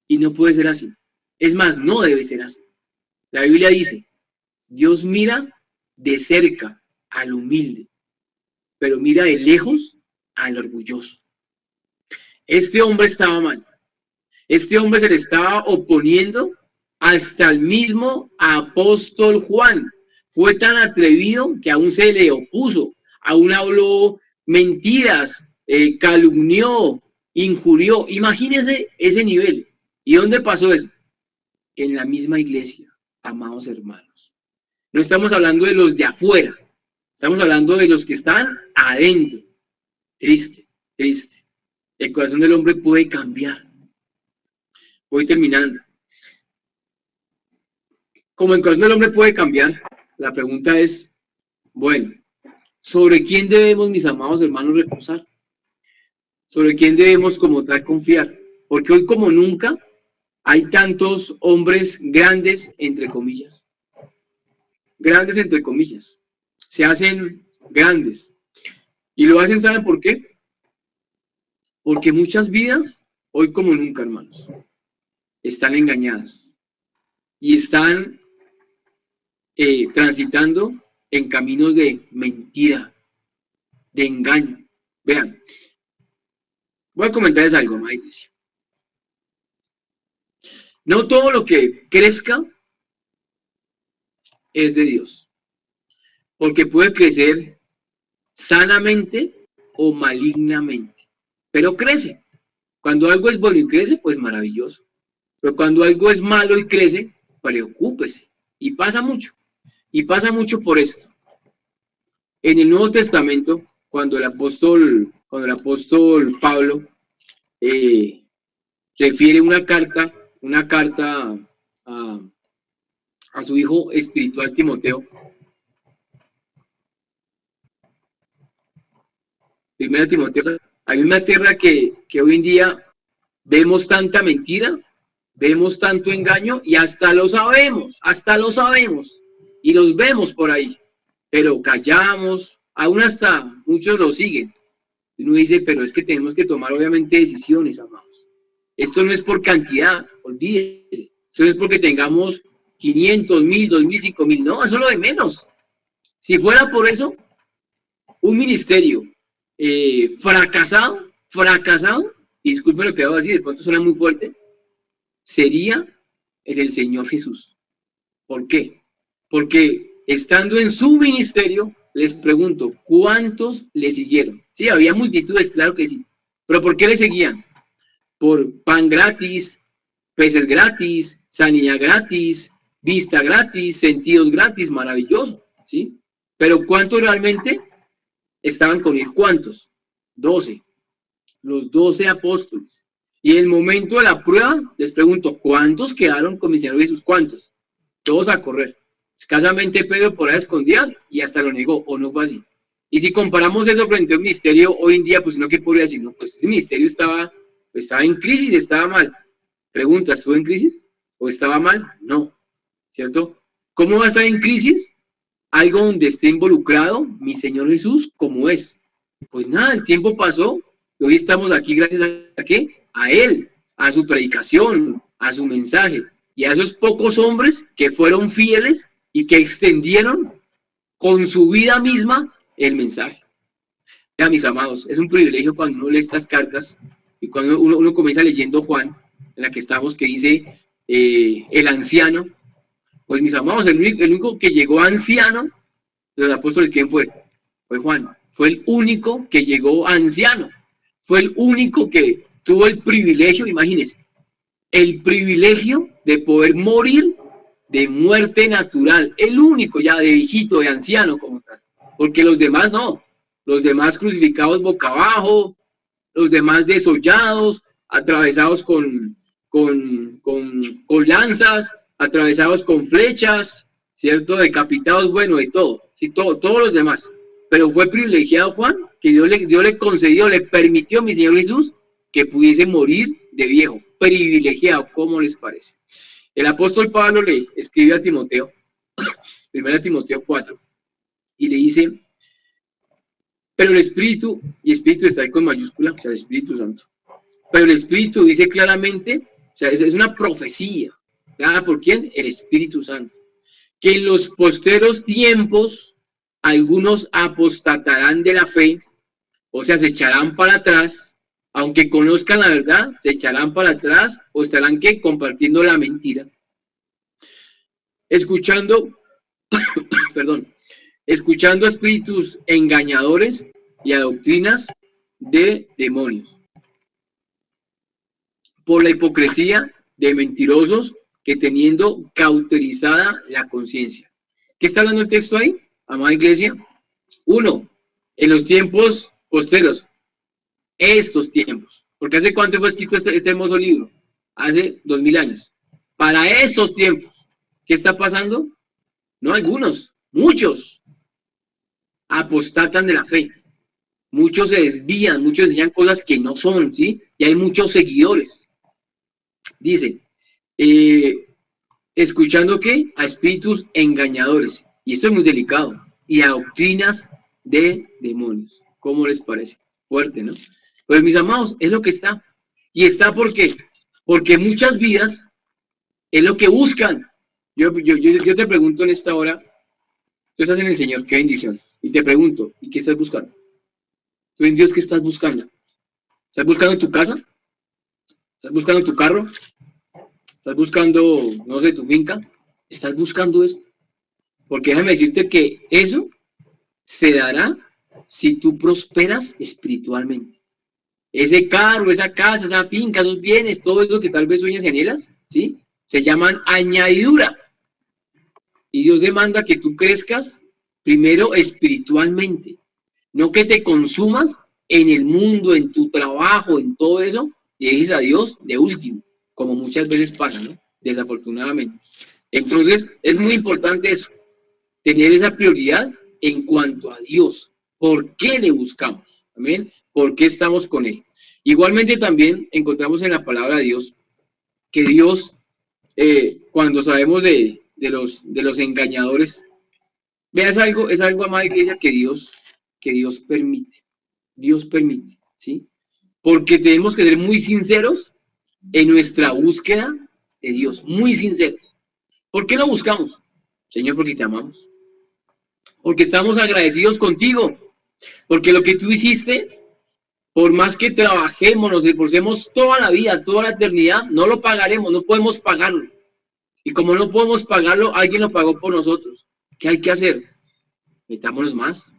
Y no puede ser así. Es más, no debe ser así. La Biblia dice: Dios mira de cerca al humilde, pero mira de lejos al orgulloso. Este hombre estaba mal. Este hombre se le estaba oponiendo hasta el mismo apóstol Juan. Fue tan atrevido que aún se le opuso, aún habló mentiras, calumnió, injurió. Imagínense ese nivel. ¿Y dónde pasó eso? En la misma iglesia, amados hermanos. No estamos hablando de los de afuera, estamos hablando de los que están adentro. Triste, triste. El corazón del hombre puede cambiar. Voy terminando. Como el corazón del hombre puede cambiar, la pregunta es, bueno, ¿sobre quién debemos, mis amados hermanos, reposar? ¿Sobre quién debemos como tal confiar? Porque hoy como nunca hay tantos hombres grandes, entre comillas. Grandes, entre comillas. Se hacen grandes. Y lo hacen, ¿saben por qué? Porque muchas vidas, hoy como nunca, hermanos, están engañadas. Y están transitando en caminos de mentira, de engaño. Vean, voy a comentarles algo, amada iglesia. No todo lo que crezca es de Dios, porque puede crecer sanamente o malignamente, pero crece. Cuando algo es bueno y crece, pues maravilloso. Pero cuando algo es malo y crece, preocúpese. Y pasa mucho por esto. En el Nuevo Testamento, cuando el apóstol Pablo refiere una carta a su hijo espiritual Timoteo, primera Timoteo, hay una tierra que hoy en día vemos tanta mentira, vemos tanto engaño y hasta lo sabemos, y los vemos por ahí, pero callamos, aún hasta muchos lo siguen. Y uno dice, pero es que tenemos que tomar obviamente decisiones, amados. Esto no es por cantidad, olvídese. Esto no es porque tengamos 500, 1000, 2000, 5000, no, eso es lo de menos. Si fuera por eso, un ministerio fracasado, y disculpen lo que voy a decir, de pronto suena muy fuerte, sería el del Señor Jesús. ¿Por qué? Porque estando en su ministerio, les pregunto, ¿cuántos le siguieron? Sí, había multitudes, claro que sí. ¿Pero por qué le seguían? Por pan gratis, peces gratis, sanidad gratis, vista gratis, sentidos gratis, maravilloso, ¿sí? Pero ¿cuántos realmente estaban con él? ¿Cuántos? 12. Los 12 apóstoles. Y en el momento de la prueba, les pregunto, ¿cuántos quedaron con mi Señor Jesús? ¿Cuántos? Todos a correr. Escasamente Pedro por ahí escondidas y hasta lo negó, o no fue así. Y si comparamos eso frente a un ministerio hoy en día, pues no, ¿qué podría decir? No, pues ese ministerio estaba en crisis, estaba mal. Pregunta, ¿estuvo en crisis? ¿O estaba mal? No, ¿cierto? ¿Cómo va a estar en crisis? Algo donde esté involucrado mi Señor Jesús, como es. Pues nada, el tiempo pasó y hoy estamos aquí gracias a ¿qué? A Él, a su predicación, a su mensaje y a esos pocos hombres que fueron fieles y que extendieron con su vida misma el mensaje. Ya, mis amados, es un privilegio cuando uno lee estas cartas y cuando uno comienza leyendo Juan, en la que estamos, que dice el anciano. Pues mis amados, el único que llegó anciano de los apóstoles, ¿quién fue? Fue Juan. Fue el único que llegó anciano. Fue el único que tuvo el privilegio, imagínense, el privilegio de poder morir de muerte natural. El único ya de viejito, de anciano como tal. Porque los demás no. Los demás crucificados boca abajo, los demás desollados, atravesados con lanzas, atravesados con flechas, ¿cierto? Decapitados, bueno, de todo, sí, todos los demás. Pero fue privilegiado Juan, que Dios le concedió, le permitió a mi Señor Jesús que pudiese morir de viejo. Privilegiado, ¿cómo les parece? El apóstol Pablo le escribe a Timoteo, 1 Timoteo 4, y le dice, pero el Espíritu, y Espíritu está ahí con mayúscula, o sea, el Espíritu Santo, pero el Espíritu dice claramente, o sea, es una profecía, ¿dada por quién? El Espíritu Santo, que en los posteros tiempos algunos apostatarán de la fe, o sea, se echarán para atrás, aunque conozcan la verdad, se echarán para atrás o estarán ¿qué? Compartiendo la mentira, escuchando escuchando a espíritus engañadores y a doctrinas de demonios, por la hipocresía de mentirosos que teniendo cauterizada la conciencia. ¿Qué está hablando el texto ahí, amada iglesia? 1. En los tiempos posteros, estos tiempos, porque ¿hace cuánto fue escrito este hermoso libro? Hace 2000 años. Para estos tiempos, ¿qué está pasando? No algunos, muchos apostatan de la fe. Muchos se desvían, muchos enseñan cosas que no son, ¿sí? Y hay muchos seguidores. Dice, escuchando ¿qué? A espíritus engañadores. Y esto es muy delicado. Y a doctrinas de demonios. ¿Cómo les parece? Fuerte, ¿no? Pues mis amados, es lo que está. Y está porque muchas vidas es lo que buscan. Yo te pregunto en esta hora, tú estás en el Señor, qué bendición. Y te pregunto, ¿y qué estás buscando? ¿Tú en Dios qué estás buscando? ¿Estás buscando tu casa? ¿Estás buscando tu carro? ¿Estás buscando, no sé, tu finca? ¿Estás buscando eso? Porque déjame decirte que eso se dará si tú prosperas espiritualmente. Ese carro, esa casa, esa finca, esos bienes, todo eso que tal vez sueñas y anhelas, ¿sí? Se llaman añadidura. Y Dios demanda que tú crezcas primero espiritualmente. No que te consumas en el mundo, en tu trabajo, en todo eso, y dejes a Dios de último, como muchas veces pasa, ¿no? Desafortunadamente. Entonces, es muy importante eso, tener esa prioridad en cuanto a Dios. ¿Por qué le buscamos? ¿Amén? ¿Por qué estamos con Él? Igualmente también encontramos en la palabra de Dios que Dios, cuando sabemos de los engañadores, vea, es algo, amada iglesia, que Dios permite. Dios permite, ¿sí? Porque tenemos que ser muy sinceros en nuestra búsqueda de Dios, muy sinceros. ¿Por qué lo buscamos? Señor, porque te amamos. Porque estamos agradecidos contigo. Porque lo que tú hiciste, por más que trabajemos, nos esforcemos toda la vida, toda la eternidad, no lo pagaremos, no podemos pagarlo. Y como no podemos pagarlo, alguien lo pagó por nosotros. ¿Qué hay que hacer? Metámonos más,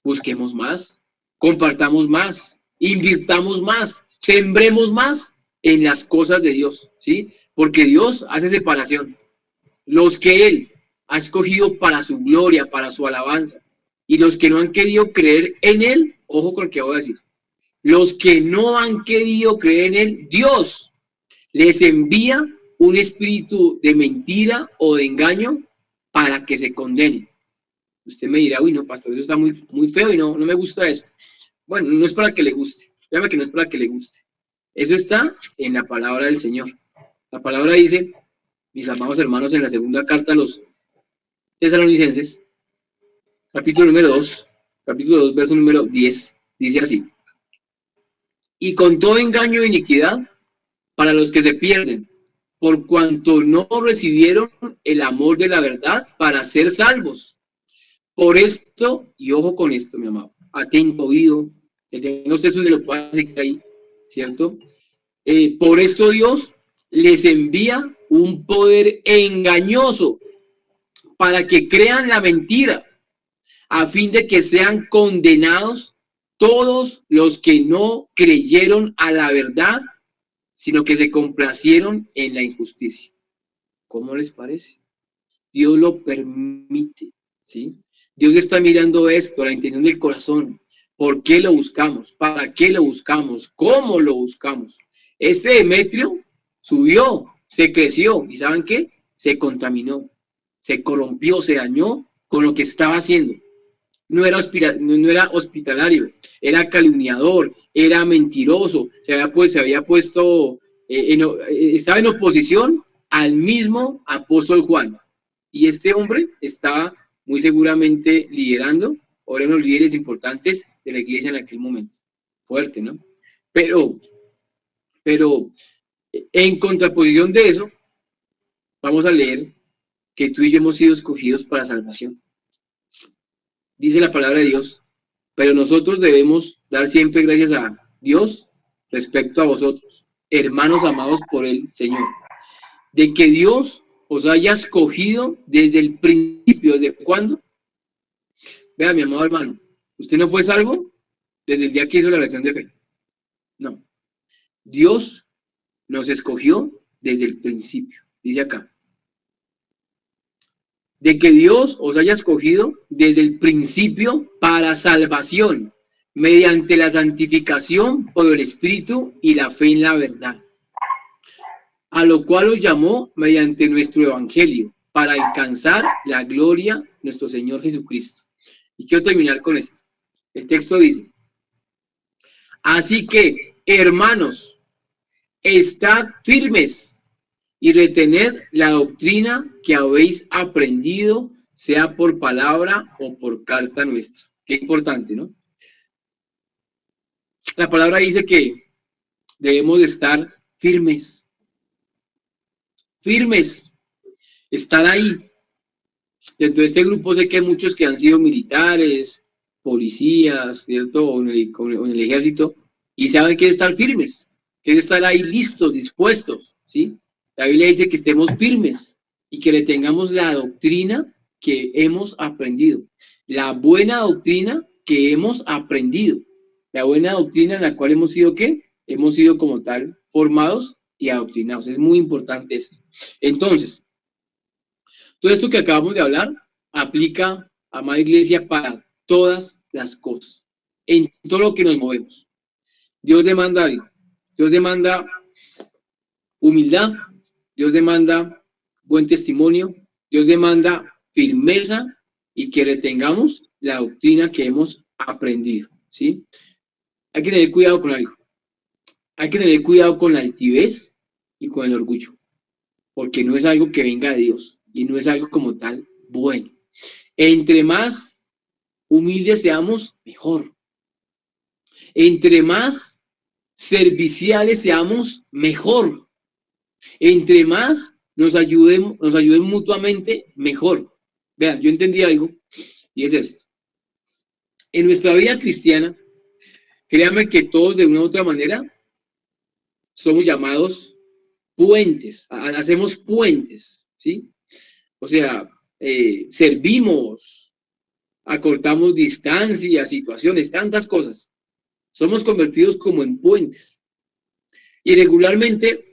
busquemos más, compartamos más, invirtamos más, sembremos más en las cosas de Dios, ¿sí? Porque Dios hace separación. Los que Él ha escogido para su gloria, para su alabanza, y los que no han querido creer en Él, ojo con lo que voy a decir, los que no han querido creer en Él, Dios les envía un espíritu de mentira o de engaño para que se condenen. Usted me dirá, uy, no, pastor, eso está muy, muy feo y no me gusta eso. Bueno, no es para que le guste. Créame que no es para que le guste. Eso está en la palabra del Señor. La palabra dice, mis amados hermanos, en la segunda carta a los tesalonicenses, capítulo 2, verso número 10, dice así: y con todo engaño e iniquidad para los que se pierden, por cuanto no recibieron el amor de la verdad para ser salvos. Por esto, y ojo con esto, mi amado, atento oído, que tenga usted su de lo pueda seguir ahí, ¿cierto? Por esto Dios les envía un poder engañoso para que crean la mentira, a fin de que sean condenados todos los que no creyeron a la verdad, sino que se complacieron en la injusticia. ¿Cómo les parece? Dios lo permite, ¿sí? Dios está mirando esto, la intención del corazón. ¿Por qué lo buscamos? ¿Para qué lo buscamos? ¿Cómo lo buscamos? Este Demetrio subió, se creció, ¿y saben qué? Se contaminó, se corrompió, se dañó con lo que estaba haciendo. No era hospitalario, era calumniador, era mentiroso, se había puesto, estaba en oposición al mismo apóstol Juan. Y este hombre estaba muy seguramente liderando, ahora unos líderes importantes de la iglesia en aquel momento. Fuerte, ¿no? Pero en contraposición de eso, vamos a leer que tú y yo hemos sido escogidos para salvación. Dice la palabra de Dios, pero nosotros debemos dar siempre gracias a Dios respecto a vosotros, hermanos amados por el Señor, de que Dios os haya escogido desde el principio principio. ¿Desde cuándo? Vea, mi amado hermano, usted no fue salvo desde el día que hizo la oración de fe. No. Dios nos escogió desde el principio. Dice acá. De que Dios os haya escogido desde el principio para salvación, mediante la santificación por el Espíritu y la fe en la verdad, a lo cual os llamó mediante nuestro Evangelio, para alcanzar la gloria de nuestro Señor Jesucristo. Y quiero terminar con esto. El texto dice, así que, hermanos, estad firmes y retened la doctrina que habéis aprendido, sea por palabra o por carta nuestra. Qué importante, ¿no? La palabra dice que debemos de estar firmes. Firmes. Estar ahí. Dentro de este grupo sé que hay muchos que han sido militares, policías, ¿cierto? O en el ejército, y saben que es estar firmes, que es estar ahí listos, dispuestos, ¿sí? La Biblia dice que estemos firmes y que le tengamos la doctrina que hemos aprendido. La buena doctrina que hemos aprendido. La buena doctrina en la cual hemos sido, ¿qué? Hemos sido como tal formados y adoctrinados. Es muy importante esto. Entonces, todo esto que acabamos de hablar aplica, amada iglesia, para todas las cosas, en todo lo que nos movemos. Dios demanda algo. Dios demanda humildad, Dios demanda buen testimonio, Dios demanda firmeza y que retengamos la doctrina que hemos aprendido, ¿sí? Hay que tener cuidado con algo. Hay que tener cuidado con la altivez y con el orgullo, porque no es algo que venga de Dios y no es algo como tal bueno. Entre más humildes seamos, mejor. Entre más serviciales seamos, mejor. Entre más nos ayuden mutuamente, mejor. Vean, yo entendí algo y es esto. En nuestra vida cristiana, créanme que todos de una u otra manera somos llamados puentes, hacemos puentes, ¿sí? O sea, servimos, acortamos distancias, situaciones, tantas cosas. Somos convertidos como en puentes. Y regularmente,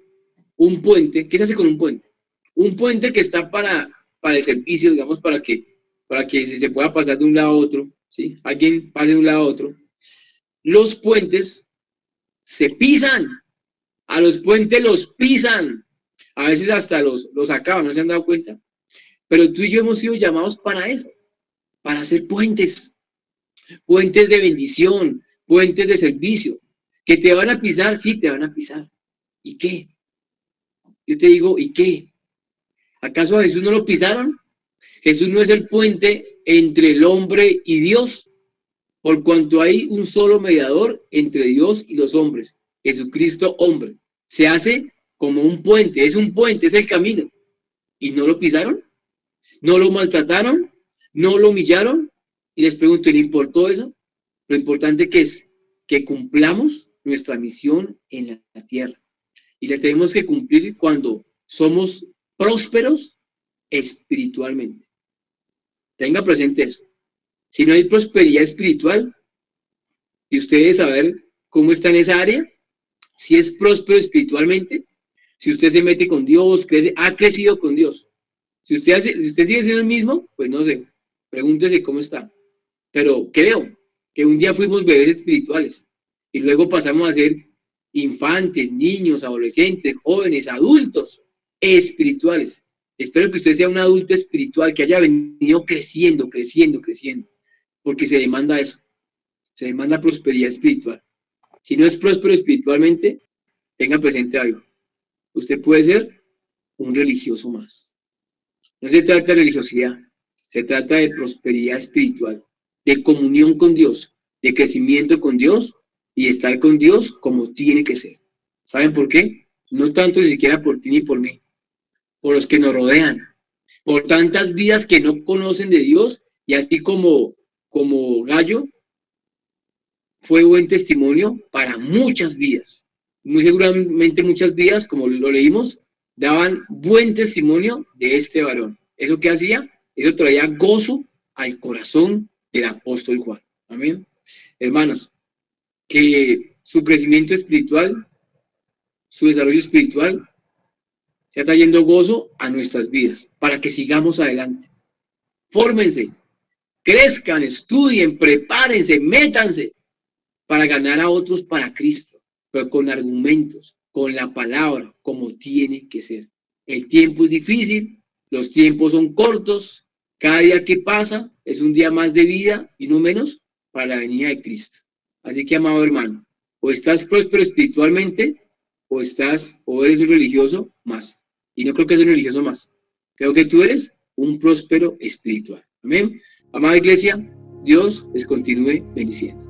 un puente, ¿qué se hace con un puente? Un puente que está para el servicio, digamos, para que se pueda pasar de un lado a otro, ¿sí? Alguien pase de un lado a otro. Los puentes se pisan. A los puentes los pisan. A veces hasta los acaban, ¿no se han dado cuenta? Pero tú y yo hemos sido llamados para eso, para hacer puentes. Puentes de bendición, puentes de servicio. ¿Que te van a pisar? Sí, te van a pisar. ¿Y qué? Yo te digo, ¿y qué? ¿Acaso a Jesús no lo pisaron? Jesús no es el puente entre el hombre y Dios, por cuanto hay un solo mediador entre Dios y los hombres, Jesucristo hombre. Se hace como un puente, es el camino. ¿Y no lo pisaron? ¿No lo maltrataron? ¿No lo humillaron? Y les pregunto, ¿le importó eso? Lo importante que es que cumplamos nuestra misión en la tierra. Y la tenemos que cumplir cuando somos prósperos espiritualmente. Tenga presente eso. Si no hay prosperidad espiritual, y usted debe saber cómo está en esa área, si es próspero espiritualmente, si usted se mete con Dios, ha crecido con Dios. Si usted sigue siendo el mismo, pues no sé, pregúntese cómo está. Pero creo que un día fuimos bebés espirituales y luego pasamos a ser infantes, niños, adolescentes, jóvenes, adultos espirituales. Espero que usted sea un adulto espiritual que haya venido creciendo, porque se demanda eso. Se demanda prosperidad espiritual. Si no es próspero espiritualmente, tenga presente algo. Usted puede ser un religioso más. No se trata de religiosidad, se trata de prosperidad espiritual, de comunión con Dios, de crecimiento con Dios y estar con Dios como tiene que ser. ¿Saben por qué? No tanto ni siquiera por ti ni por mí, por los que nos rodean, por tantas vidas que no conocen de Dios y así como Gallo fue buen testimonio para muchas vidas. Muy seguramente muchas vidas, como lo leímos, daban buen testimonio de este varón. ¿Eso qué hacía? Eso traía gozo al corazón del apóstol Juan. Amén. Hermanos, que su crecimiento espiritual, su desarrollo espiritual, sea trayendo gozo a nuestras vidas, para que sigamos adelante. Fórmense, crezcan, estudien, prepárense, métanse, para ganar a otros para Cristo, pero con argumentos, con la palabra, como tiene que ser. El tiempo es difícil, los tiempos son cortos, cada día que pasa es un día más de vida y no menos para la venida de Cristo. Así que, amado hermano, o estás próspero espiritualmente, o eres un religioso más. Y no creo que seas un religioso más. Creo que tú eres un próspero espiritual. Amén. Amada iglesia, Dios les continúe bendiciendo.